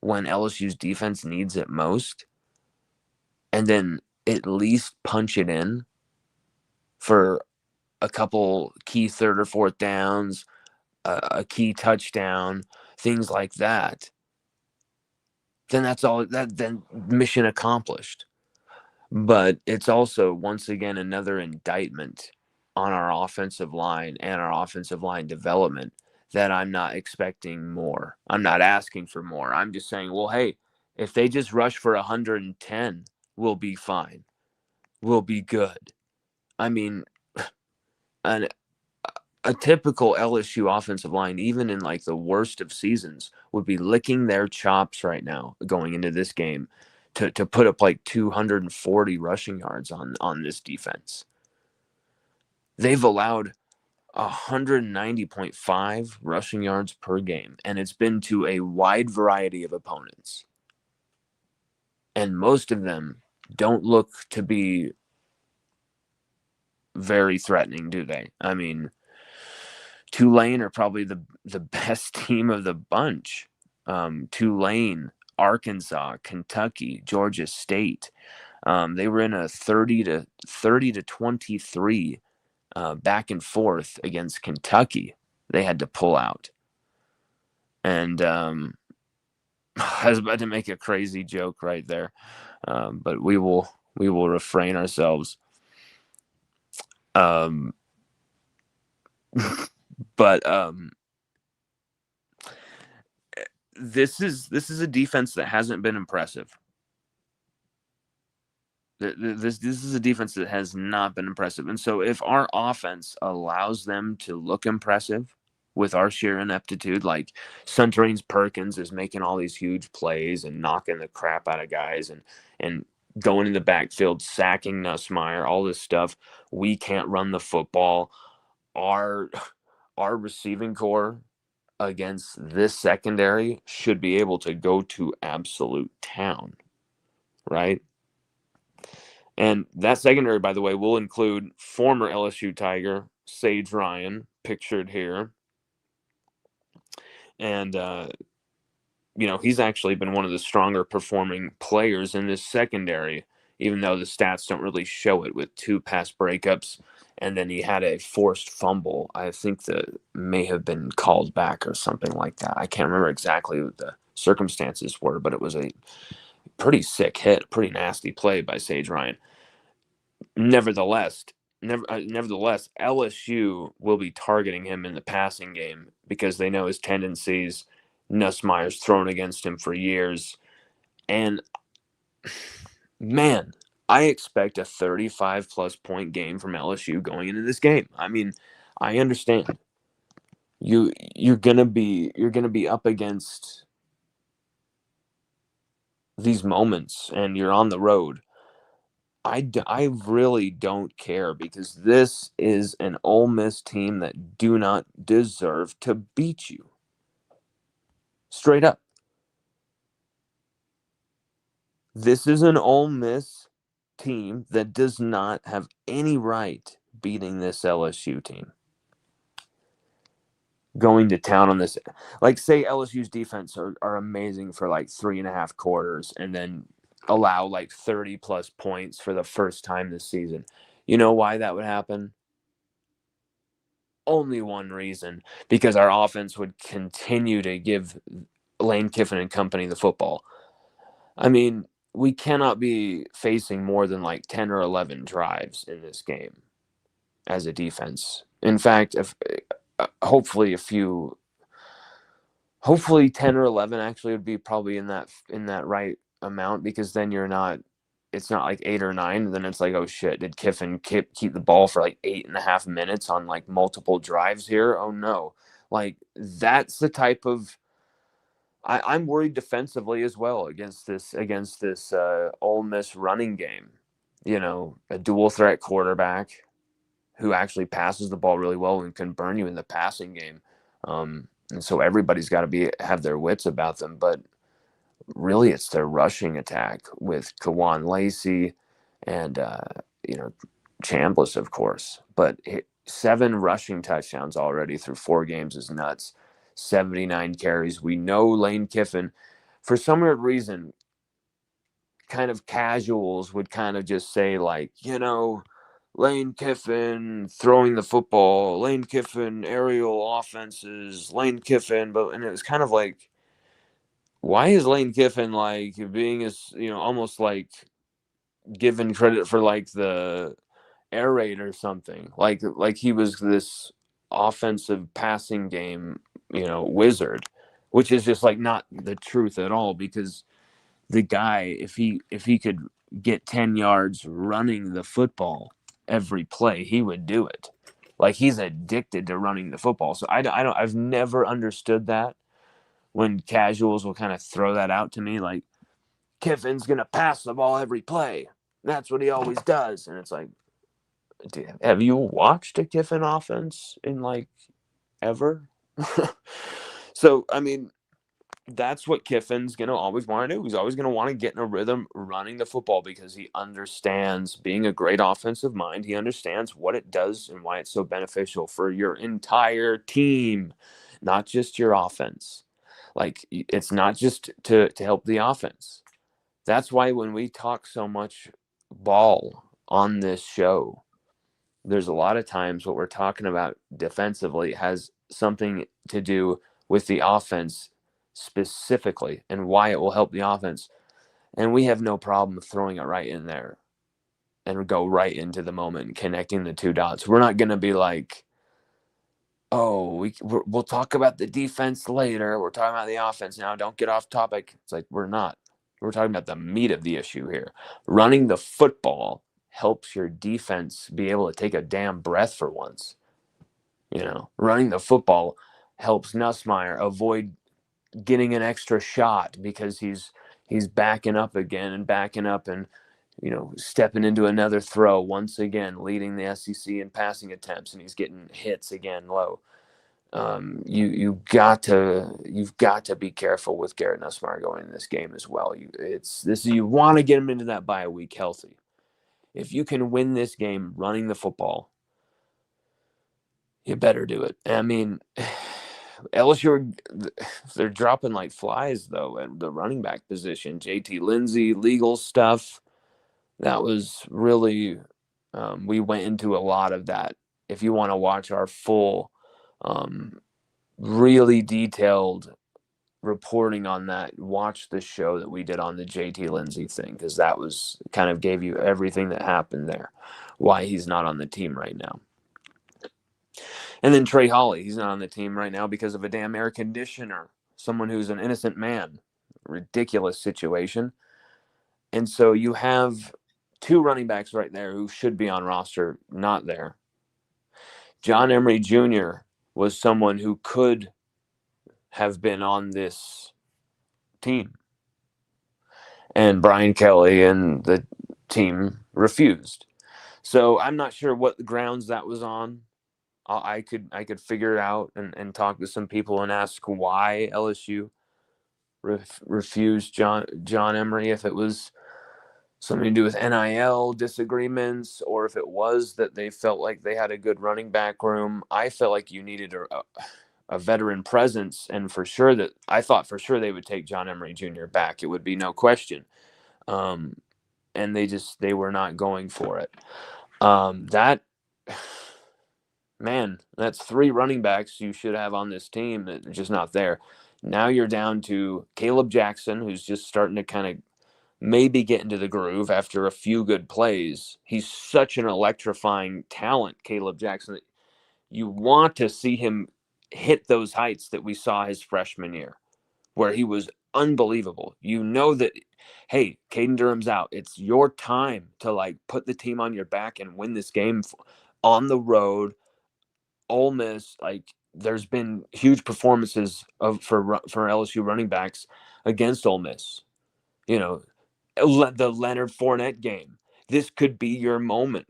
when LSU's defense needs it most, and then at least punch it in for a couple key third or fourth downs, a key touchdown, things like that, then then mission accomplished. But it's also, once again, another indictment on our offensive line and our offensive line development, that I'm not expecting more. I'm not asking for more. I'm just saying, well, hey, if they just rush for 110, we'll be fine. We'll be good. I mean, an a typical LSU offensive line, even in like the worst of seasons, would be licking their chops right now going into this game to put up like 240 rushing yards on this defense. They've allowed 190.5 rushing yards per game, and it's been to a wide variety of opponents. And most of them don't look to be very threatening, do they? I mean, Tulane are probably the best team of the bunch. Tulane, Arkansas, Kentucky, Georgia State. They were in a 30-23 back and forth against Kentucky. They had to pull out. And I was about to make a crazy joke right there, but we will refrain ourselves. But this is a defense that hasn't been impressive. This is a defense that has not been impressive. And so if our offense allows them to look impressive with our sheer ineptitude, like Suntarines Perkins is making all these huge plays and knocking the crap out of guys and going in the backfield, sacking Nussmeier, all this stuff, we can't run the football. Our receiving core against this secondary should be able to go to absolute town, right? And that secondary, by the way, will include former LSU Tiger Sage Ryan, pictured here. And, he's actually been one of the stronger performing players in this secondary, even though the stats don't really show it, with 2 pass breakups. And then he had a forced fumble. I think that may have been called back or something like that. I can't remember exactly what the circumstances were, but it was a pretty sick hit, pretty nasty play by Sage Ryan. Nevertheless, LSU will be targeting him in the passing game because they know his tendencies. Nussmeier's thrown against him for years. And, man, I expect a 35-plus point game from LSU going into this game. I mean, I understand. You're gonna be up against these moments, and you're on the road. I really don't care, because this is an Ole Miss team that do not deserve to beat you. Straight up. This is an Ole Miss team that does not have any right beating this LSU team. Going to town on this. Like, say LSU's defense are amazing for like 3.5 quarters and then allow like 30-plus points for the first time this season. You know why that would happen? Only one reason: because our offense would continue to give Lane Kiffin and company the football. I mean, we cannot be facing more than like 10 or 11 drives in this game as a defense. In fact, if hopefully a few, hopefully 10 or 11 actually would be probably in that right amount, because then you're not, it's not like 8 or 9. Then it's like, oh shit, did Kiffin keep the ball for like 8.5 minutes on like multiple drives here? Oh no. Like that's the type of, I'm worried defensively as well against this Ole Miss running game. You know, a dual threat quarterback who actually passes the ball really well and can burn you in the passing game. And so everybody's got to have their wits about them. But really, it's their rushing attack with Kawan Lacey and you know, Chambliss, of course. But 7 rushing touchdowns already through 4 games is nuts. 79 carries. We know Lane Kiffin, for some weird reason, kind of casuals would kind of just say, like, you know, Lane Kiffin throwing the football, Lane Kiffin aerial offenses, Lane Kiffin, and it was kind of like, why is Lane Kiffin like being as, you know, almost like given credit for like the air raid or something, like he was this offensive passing game, you know, wizard, which is just like not the truth at all, because the guy, if he could get 10 yards running the football every play, he would do it. Like he's addicted to running the football. So I've never understood that when casuals will kind of throw that out to me, like Kiffin's gonna pass the ball every play. That's what he always does. And it's like, have you watched a Kiffin offense in like ever? So I mean, that's what Kiffin's going to always want to do. He's always going to want to get in a rhythm running the football, because he understands, being a great offensive mind, he understands what it does and why it's so beneficial for your entire team, not just your offense. Like, it's not just to help the offense. That's why when we talk so much ball on this show, there's a lot of times what we're talking about defensively has something to do with the offense specifically and why it will help the offense. And we have no problem throwing it right in there and go right into the moment and connecting the 2 dots. We're not going to be like, oh, we'll talk about the defense later. We're talking about the offense now. Don't get off topic. It's like, we're not. We're talking about the meat of the issue here. Running the football helps your defense be able to take a damn breath for once. You know, running the football helps Nussmeier avoid getting an extra shot, because he's backing up again and backing up and, you know, stepping into another throw once again, leading the SEC in passing attempts, and he's getting hits again low. You've got to be careful with Garrett Nussmeier going in this game as well. You want to get him into that bye week healthy. If you can win this game running the football, you better do it. I mean, LSU, they're dropping like flies though at the running back position. JT Lindsay, legal stuff. That was really, we went into a lot of that. If you want to watch our full, really detailed reporting on that, watch the show that we did on the JT Lindsay thing, because that was kind of gave you everything that happened there, why he's not on the team right now. And then Trey Holly, he's not on the team right now because of a damn air conditioner, someone who's an innocent man. Ridiculous situation. And so you have 2 running backs right there who should be on roster, not there. John Emery Jr. was someone who could have been on this team. And Brian Kelly and the team refused. So I'm not sure what grounds that was on. I could figure it out and talk to some people and ask why LSU refused John Emery, if it was something to do with NIL disagreements, or if it was that they felt like they had a good running back room. I felt like you needed a veteran presence, and I thought for sure they would take John Emery Jr. back. It would be no question. And they were not going for it. That's 3 running backs you should have on this team that are just not there. Now you're down to Caleb Jackson, who's just starting to kind of maybe get into the groove after a few good plays. He's such an electrifying talent, Caleb Jackson, that you want to see him hit those heights that we saw his freshman year, where he was unbelievable. You know that, hey, Caden Durham's out. It's your time to like put the team on your back and win this game on the road. Ole Miss, like there's been huge performances for LSU running backs against Ole Miss. You know, the Leonard Fournette game. This could be your moment,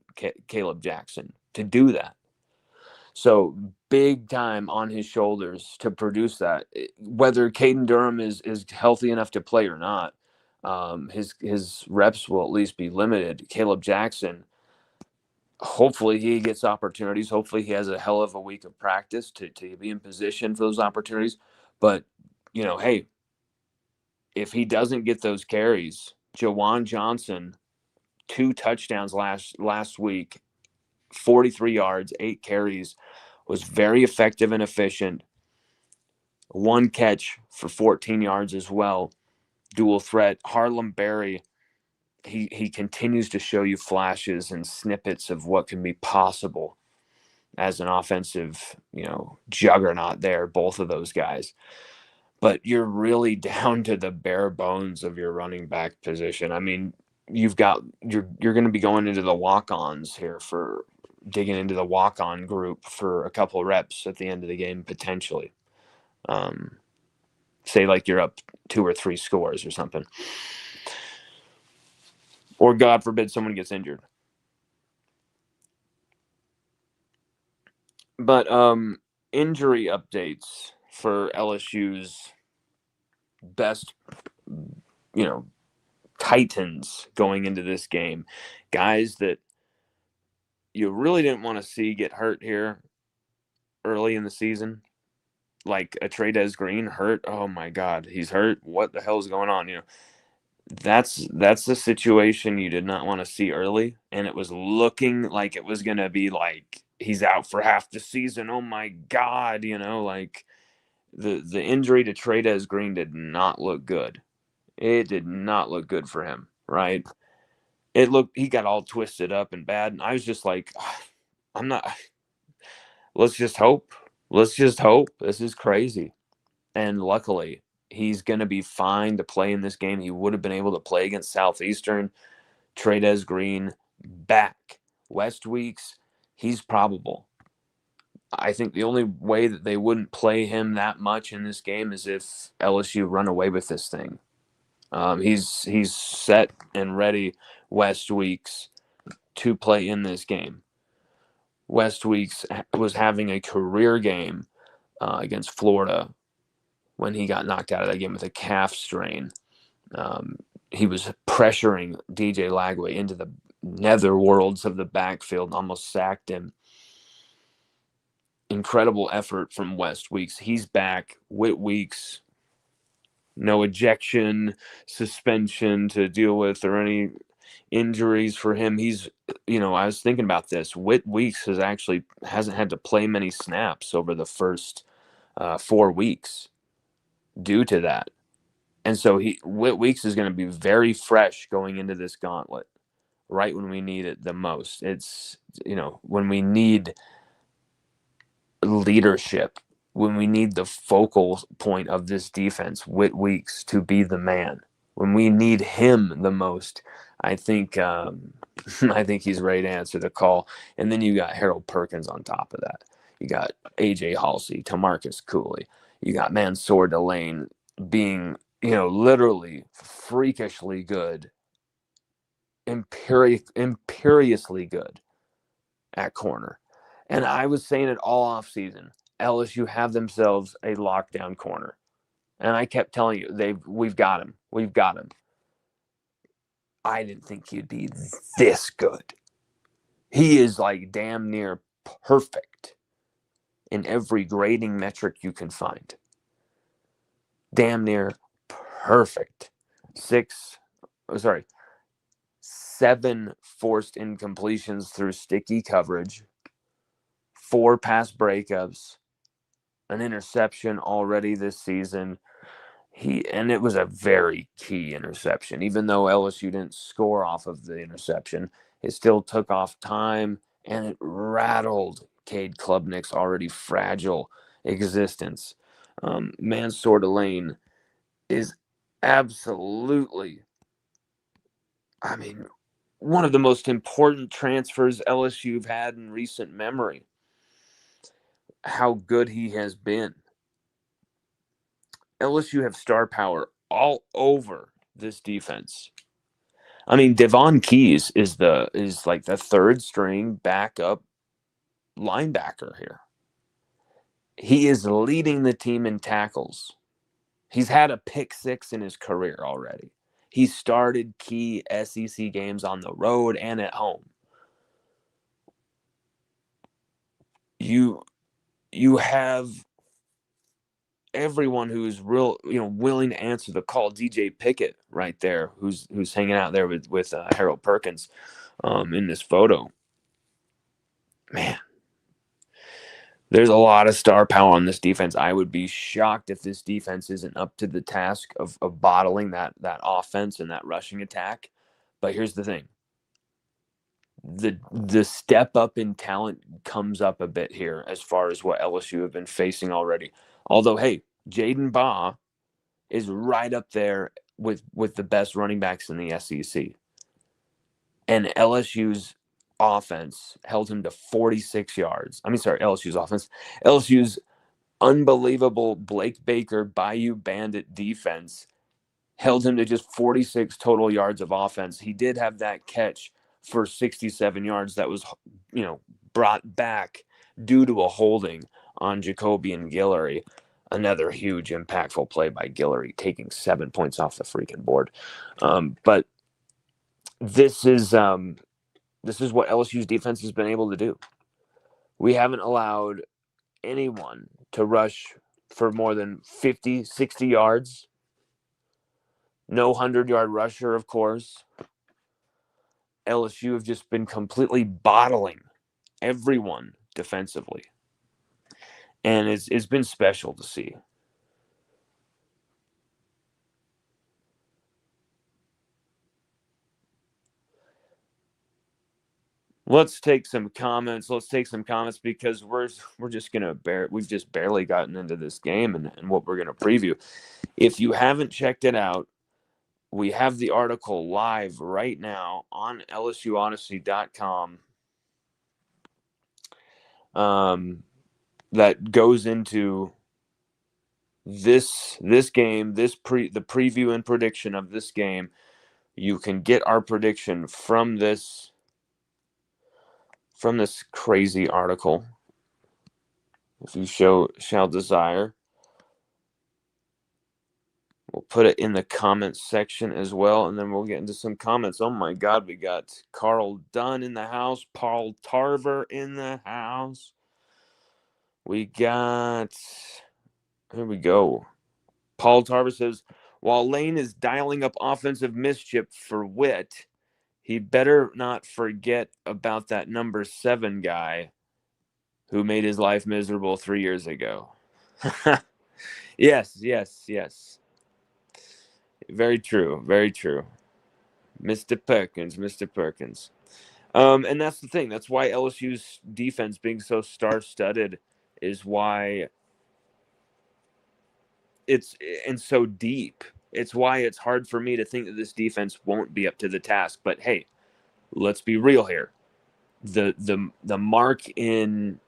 Caleb Jackson, to do that. So big time on his shoulders to produce that. Whether Caden Durham is healthy enough to play or not, his reps will at least be limited. Caleb Jackson, hopefully he gets opportunities. Hopefully he has a hell of a week of practice to be in position for those opportunities. But, you know, hey, if he doesn't get those carries, Jawan Johnson, 2 touchdowns last week, 43 yards, 8 carries, was very effective and efficient. 1 catch for 14 yards as well. Dual threat. Harlem Berry, he continues to show you flashes and snippets of what can be possible as an offensive, juggernaut there, both of those guys. But you're really down to the bare bones of your running back position. I mean, you're going to be going into the walk-ons here for digging into the walk-on group for a couple of reps at the end of the game, potentially. Say like you're up 2 or 3 scores or something. Or God forbid someone gets injured. But injury updates for LSU's best, titans going into this game. Guys that you really didn't want to see get hurt here early in the season. Like a Trey'Dez Green hurt. Oh my God, he's hurt. What the hell is going on? That's the situation you did not want to see early, and it was looking like it was gonna be like he's out for half the season. Oh my God, like the injury to Trey'Dez Green did not look good. It did not look good for him, right? He got all twisted up and bad, and I was just like, I'm not. Let's just hope. Let's just hope. This is crazy. And luckily, he's going to be fine to play in this game. He would have been able to play against Southeastern. Trey'Dez Green back. West Weeks, he's probable. I think the only way that they wouldn't play him that much in this game is if LSU run away with this thing. He's set and ready, West Weeks, to play in this game. West Weeks was having a career game against Florida when he got knocked out of that game with a calf strain. He was pressuring DJ Lagway into the netherworlds of the backfield, almost sacked him. Incredible effort from West Weeks. He's back. Whit Weeks, no ejection, suspension to deal with or any injuries for him. He's, I was thinking about this. Whit Weeks hasn't had to play many snaps over the first 4 weeks due to that. And so Whit Weeks is going to be very fresh going into this gauntlet, right when we need it the most. It's, when we need leadership, when we need the focal point of this defense, Whit Weeks to be the man. When we need him the most, I think he's ready to answer the call. And then you got Harold Perkins on top of that. You got AJ Halsey, Tamarcus Cooley. You got Mansour Delane being, literally freakishly good, imperiously good at corner. And I was saying it all off season. LSU have themselves a lockdown corner. And I kept telling you, we've got him. We've got him. I didn't think he'd be this good. He is like damn near perfect in every grading metric you can find. Damn near perfect. 7 forced incompletions through sticky coverage, 4 pass breakups, an interception already this season. And it was a very key interception. Even though LSU didn't score off of the interception, it still took off time and it rattled Cade Klubnik's already fragile existence. Mansour Lane is absolutely, I mean, one of the most important transfers LSU have had in recent memory. How good he has been. LSU have star power all over this defense. I mean, Devon Keys is like the third string backup linebacker here. He is leading the team in tackles. He's had a pick six in his career already. He started key SEC games on the road and at home. You have everyone who's willing to answer the call. DJ Pickett right there, who's hanging out there with Harold Perkins in this photo. Man, there's a lot of star power on this defense. I would be shocked if this defense isn't up to the task of bottling that offense and that rushing attack. But here's the thing. The step up in talent comes up a bit here as far as what LSU have been facing already. Although, hey, Jaden Baugh is right up there with the best running backs in the SEC. And LSU's offense held him to 46 yards. LSU's offense. LSU's unbelievable Blake Baker Bayou Bandit defense held him to just 46 total yards of offense. He did have that catch for 67 yards that was, brought back due to a holding on Jacoby and Guillory. Another huge impactful play by Guillory, taking 7 points off the freaking board. But this is what LSU's defense has been able to do. We haven't allowed anyone to rush for more than 50, 60 yards. No 100-yard rusher, of course. LSU have just been completely bottling everyone defensively. And it's been special to see. Let's take some comments. Because we're just gonna we've just barely gotten into this game and what we're gonna preview. If you haven't checked it out, we have the article live right now on LSUODYSSEY.com that goes into this game, the preview and prediction of this game. You can get our prediction from this crazy article if you shall desire. We'll put it in the comments section as well, and then we'll get into some comments. Oh my God, we got Carl Dunn in the house, Paul Tarver in the house. We got, here we go. Paul Tarver says, while Lane is dialing up offensive mischief for Whit, he better not forget about that number 7 guy who made his life miserable 3 years ago. Yes. Very true. Mr. Perkins. And that's the thing. That's why LSU's defense being so star-studded is why it's so deep. It's why it's hard for me to think that this defense won't be up to the task. But hey, let's be real here. The mark in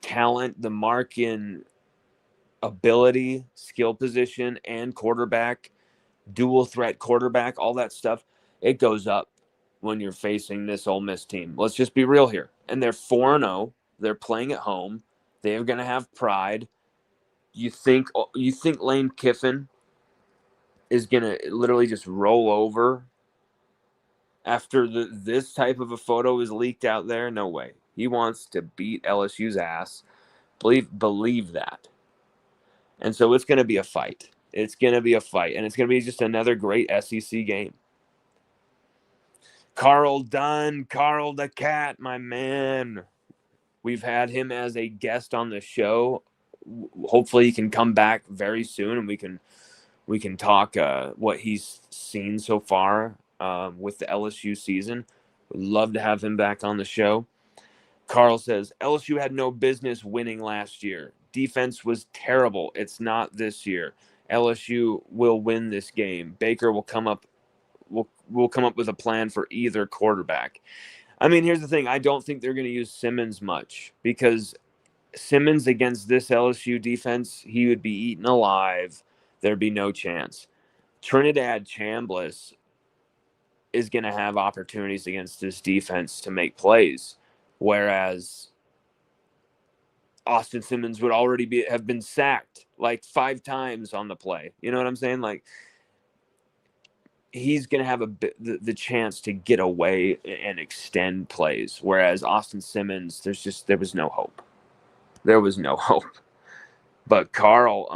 talent, the mark in ability, skill position, and quarterback, dual threat quarterback, all that stuff, it goes up when you're facing this Ole Miss team. Let's just be real here. And they're 4-0. They're playing at home. They're going to have pride. You think Lane Kiffin is going to literally just roll over after this type of a photo is leaked out there? No way. He wants to beat LSU's ass. Believe that. And so it's going to be a fight. And it's going to be just another great SEC game. Carl Dunn, Carl the Cat, my man. We've had him as a guest on the show. Hopefully he can come back very soon and we can We can talk what he's seen so far with the LSU season. Would love to have him back on the show. Carl says LSU had no business winning last year. Defense was terrible. It's not this year. LSU will win this game. Baker will come up will come up with a plan for either quarterback. I mean, here's the thing. I don't think they're going to use Simmons much because Simmons against this LSU defense, he would be eaten alive. There'd be no chance. Trinidad Chambliss is going to have opportunities against this defense to make plays, whereas Austin Simmons would already have been sacked like 5 times on the play. You know what I'm saying? Like, he's going to have the chance to get away and extend plays, whereas Austin Simmons, there was no hope. There was no hope. But Carl's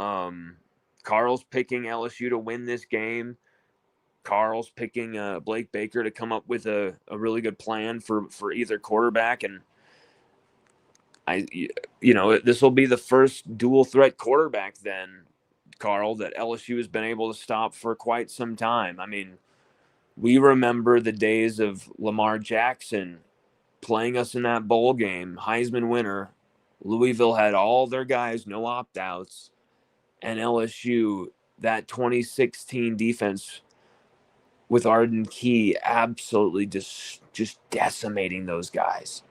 picking LSU to win this game. Carl's picking Blake Baker to come up with a really good plan for either quarterback, and this will be the first dual threat quarterback then, Carl, that LSU has been able to stop for quite some time. I mean, we remember the days of Lamar Jackson playing us in that bowl game, Heisman winner. Louisville had all their guys, no opt-outs, and LSU, that 2016 defense with Arden Key absolutely just decimating those guys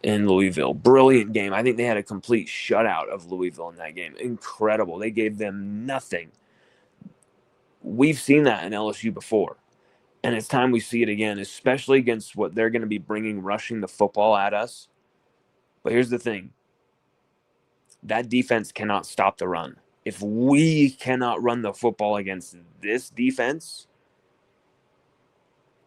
in Louisville. Brilliant game. I think they had a complete shutout of Louisville in that game. Incredible. They gave them nothing. We've seen that in LSU before, and it's time we see it again, especially against what they're going to be bringing rushing the football at us. But here's the thing. That defense cannot stop the run. If we cannot run the football against this defense,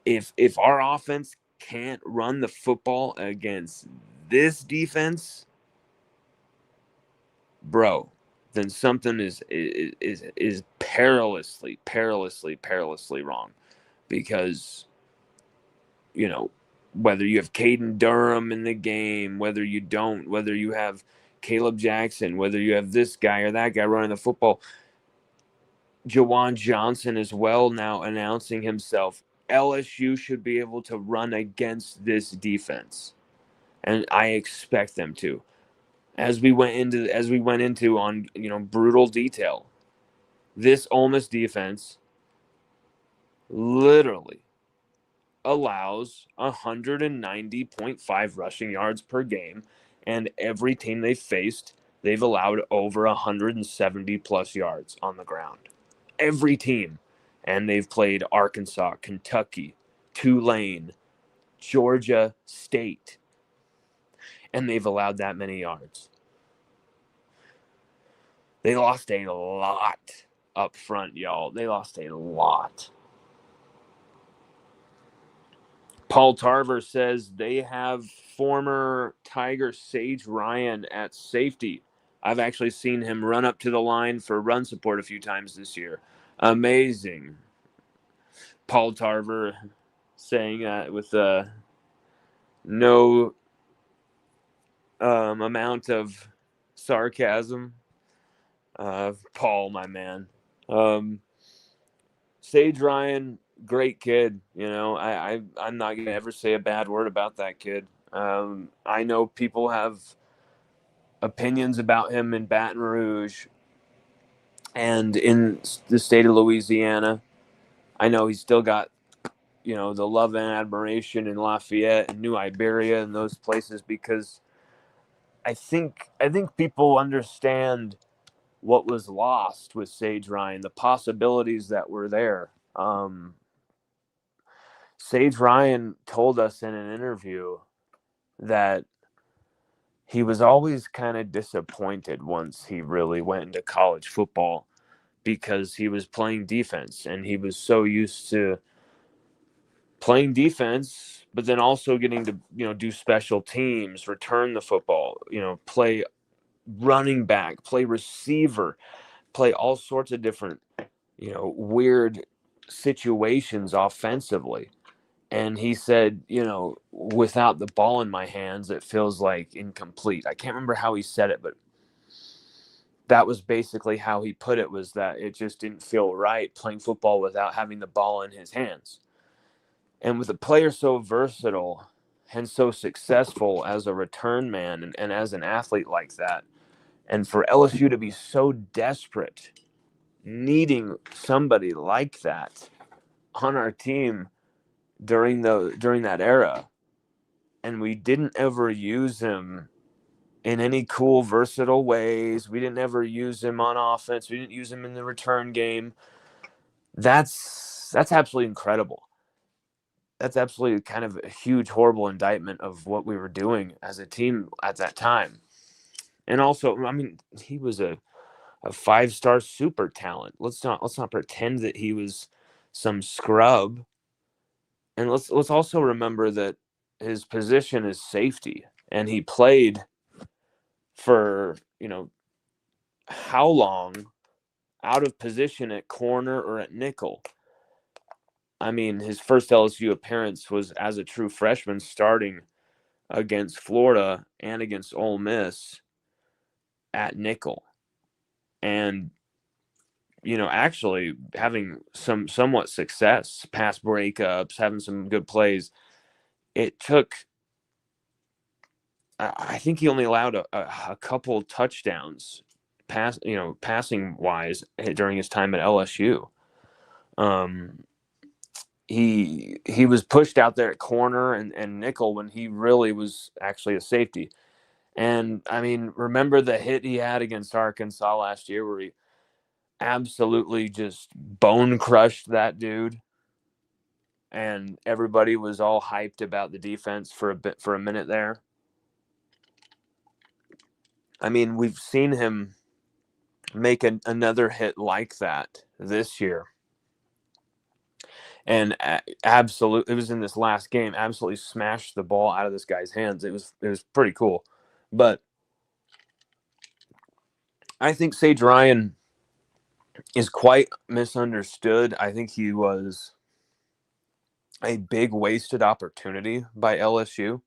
if our offense can't run the football against this defense, bro, then something is perilously wrong. Because, whether you have Caden Durham in the game, whether you don't, whether you have Caleb Jackson, whether you have this guy or that guy running the football, Jawan Johnson as well now announcing himself. LSU should be able to run against this defense, and I expect them to. As we went into on brutal detail, this Ole Miss defense literally allows 190.5 rushing yards per game, and every team they've faced, they've allowed over 170 plus yards on the ground. Every team. And they've played Arkansas, Kentucky, Tulane, Georgia State, and they've allowed that many yards. They lost a lot up front, y'all. They lost a lot. Paul Tarver says they have former Tiger Sage Ryan at safety. I've actually seen him run up to the line for run support a few times this year. Amazing. Paul Tarver saying with no amount of sarcasm. Paul, my man. Sage Ryan, great kid. I'm not going to ever say a bad word about that kid. I know people have opinions about him in Baton Rouge and in the state of Louisiana. I know he's still got, the love and admiration in Lafayette and New Iberia and those places, because I think people understand what was lost with Sage Ryan, the possibilities that were there. Sage Ryan told us in an interview that he was always kind of disappointed once he really went into college football, because he was playing defense and he was so used to playing defense, but then also getting to, do special teams, return the football, play running back, play receiver, play all sorts of different, weird situations offensively. And he said, without the ball in my hands, it feels like incomplete. I can't remember how he said it, but that was basically how he put it, was that it just didn't feel right playing football without having the ball in his hands. And with a player so versatile and so successful as a return man and as an athlete like that, and for LSU to be so desperate, needing somebody like that on our team during that era, and we didn't ever use him in any cool, versatile ways. We didn't ever use him on offense. We didn't use him in the return game. That's absolutely incredible. That's absolutely kind of a huge, horrible indictment of what we were doing as a team at that time. And also, I mean, he was a 5-star super talent. Let's not pretend that he was some scrub. And let's also remember that his position is safety, and he played for, how long out of position at corner or at nickel. I mean, his first LSU appearance was as a true freshman, starting against Florida and against Ole Miss at nickel. And, actually having some somewhat success, past breakups, having some good plays. It took, I think he only allowed a couple touchdowns passing wise during his time at LSU. He was pushed out there at corner and nickel when he really was actually a safety. And I mean, remember the hit he had against Arkansas last year where he absolutely just bone crushed that dude, and everybody was all hyped about the defense for a minute there. I mean, we've seen him make another hit like that this year. And absolutely, it was in this last game, absolutely smashed the ball out of this guy's hands. It was pretty cool. But I think Sage Ryan is quite misunderstood. I think he was a big wasted opportunity by LSU.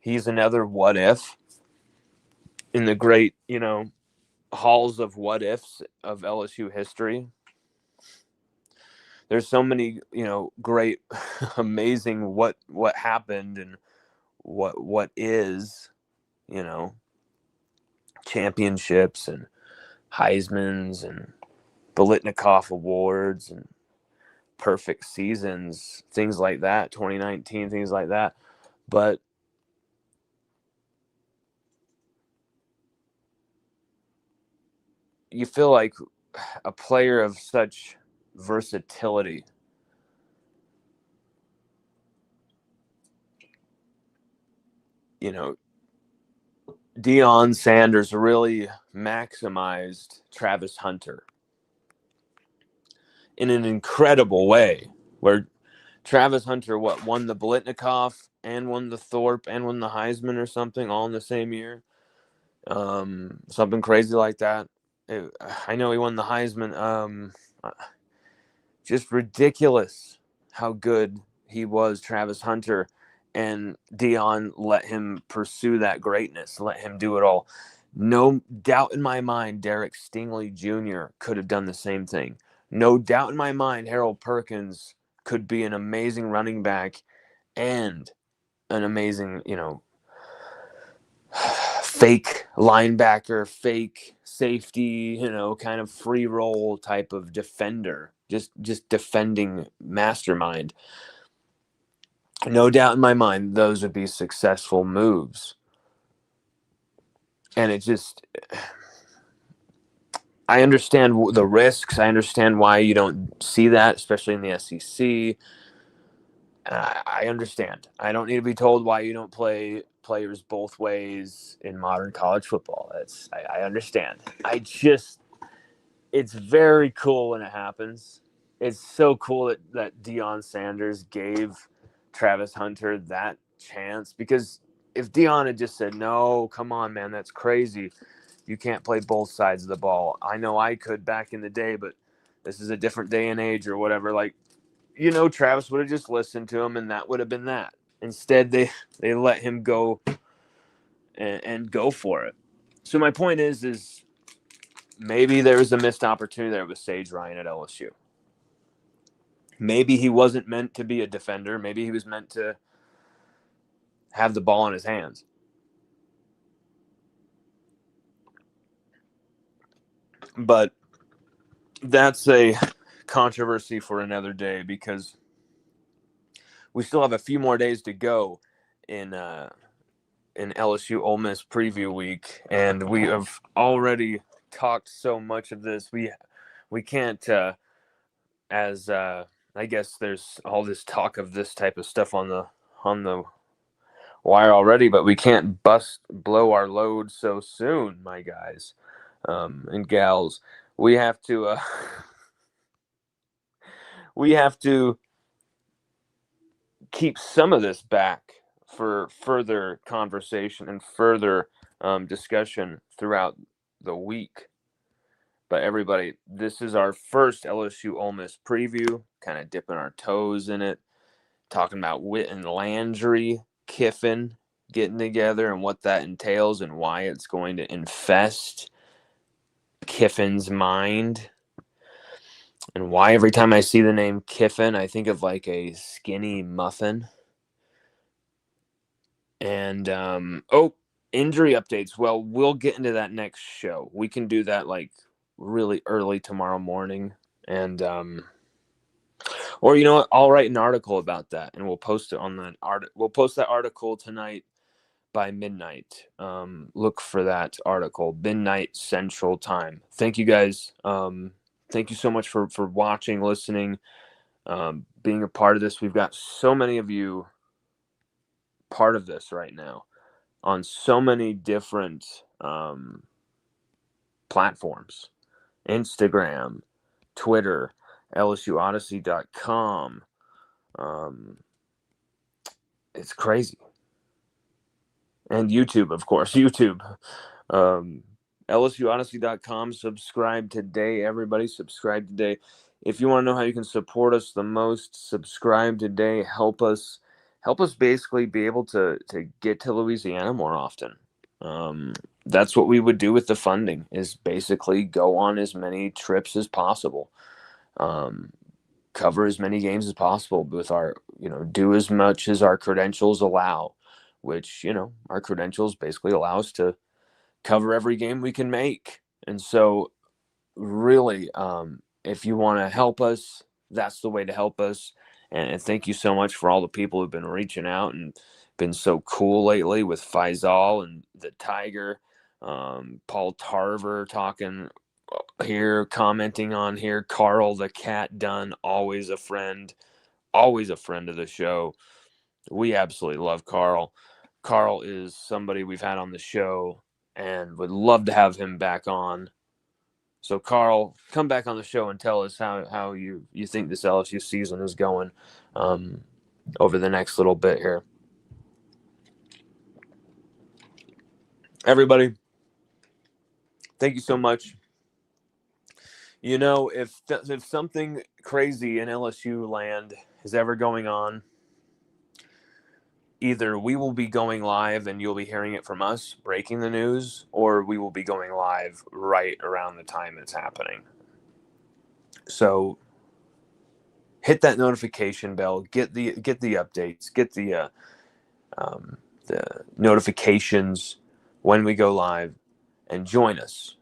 He's another what if in the great, halls of what ifs of LSU history. There's so many, great, amazing what happened and what is, championships and Heisman's and Bolitnikoff awards and perfect seasons, things like that, 2019, things like that. But you feel like a player of such versatility, Deion Sanders really maximized Travis Hunter in an incredible way, where Travis Hunter won the Bolitnikoff and won the Thorpe and won the Heisman or something all in the same year. Something crazy like that. I know he won the Heisman. Just ridiculous how good he was, Travis Hunter, and Deion let him pursue that greatness, let him do it all. No doubt in my mind, Derek Stingley Jr. could have done the same thing. No doubt in my mind, Harold Perkins could be an amazing running back and an amazing, fake linebacker, fake safety, kind of free roll type of defender, just defending mastermind. No doubt in my mind, those would be successful moves. And I understand the risks. I understand why you don't see that, especially in the SEC. I understand. I don't need to be told why you don't play players both ways in modern college football. I understand. It's very cool when it happens. It's so cool that Deion Sanders gave Travis Hunter that chance, because if Deion had just said, no, come on, man, that's crazy. You can't play both sides of the ball. I know I could back in the day, but this is a different day and age or whatever. Like, Travis would have just listened to him, and that would have been that. Instead, they let him go and go for it. So my point is maybe there was a missed opportunity there with Sage Ryan at LSU. Maybe he wasn't meant to be a defender. Maybe he was meant to have the ball in his hands. But that's a controversy for another day, because we still have a few more days to go in LSU Ole Miss preview week, and we have already talked so much of this. We can't I guess there's all this talk of this type of stuff on the wire already, but we can't blow our load so soon, my guys and gals. We have to we have to keep some of this back for further conversation and further discussion throughout the week. But everybody, this is our first LSU Ole Miss preview, kind of dipping our toes in it, talking about Whit and Landry, Kiffin getting together and what that entails and why it's going to infest Kiffin's mind. And why every time I see the name Kiffin, I think of like a skinny muffin. And, injury updates. Well, we'll get into that next show. We can do that like really early tomorrow morning. And, or you know what? I'll write an article about that and we'll post it on that We'll post that article tonight by midnight. Look for that article, midnight Central Time. Thank you guys. Thank you so much for watching, listening, being a part of this. We've got so many of you part of this right now on so many different platforms: Instagram, Twitter, LSUODYSSEY.com. It's crazy. And YouTube, of course. YouTube. LSUODYSSEY.com. Subscribe today, everybody. Subscribe today. If you want to know how you can support us the most, subscribe today. Help us basically be able to get to Louisiana more often. That's what we would do with the funding, is basically go on as many trips as possible. Cover as many games as possible with our, do as much as our credentials allow, which, our credentials basically allow us to cover every game we can make. And so really, if you want to help us, that's the way to help us. And thank you so much for all the people who've been reaching out and been so cool lately with Faisal and the Tiger, Paul Tarver talking here, commenting on here, Carl the Cat Dunn, always a friend of the show. We absolutely love Carl. Carl is somebody we've had on the show and would love to have him back on. So Carl, come back on the show and tell us how you think this LSU season is going over the next little bit here. Everybody, thank you so much. If something crazy in LSU land is ever going on, either we will be going live and you'll be hearing it from us, breaking the news, or we will be going live right around the time it's happening. So hit that notification bell, get the updates, get the notifications when we go live, and join us.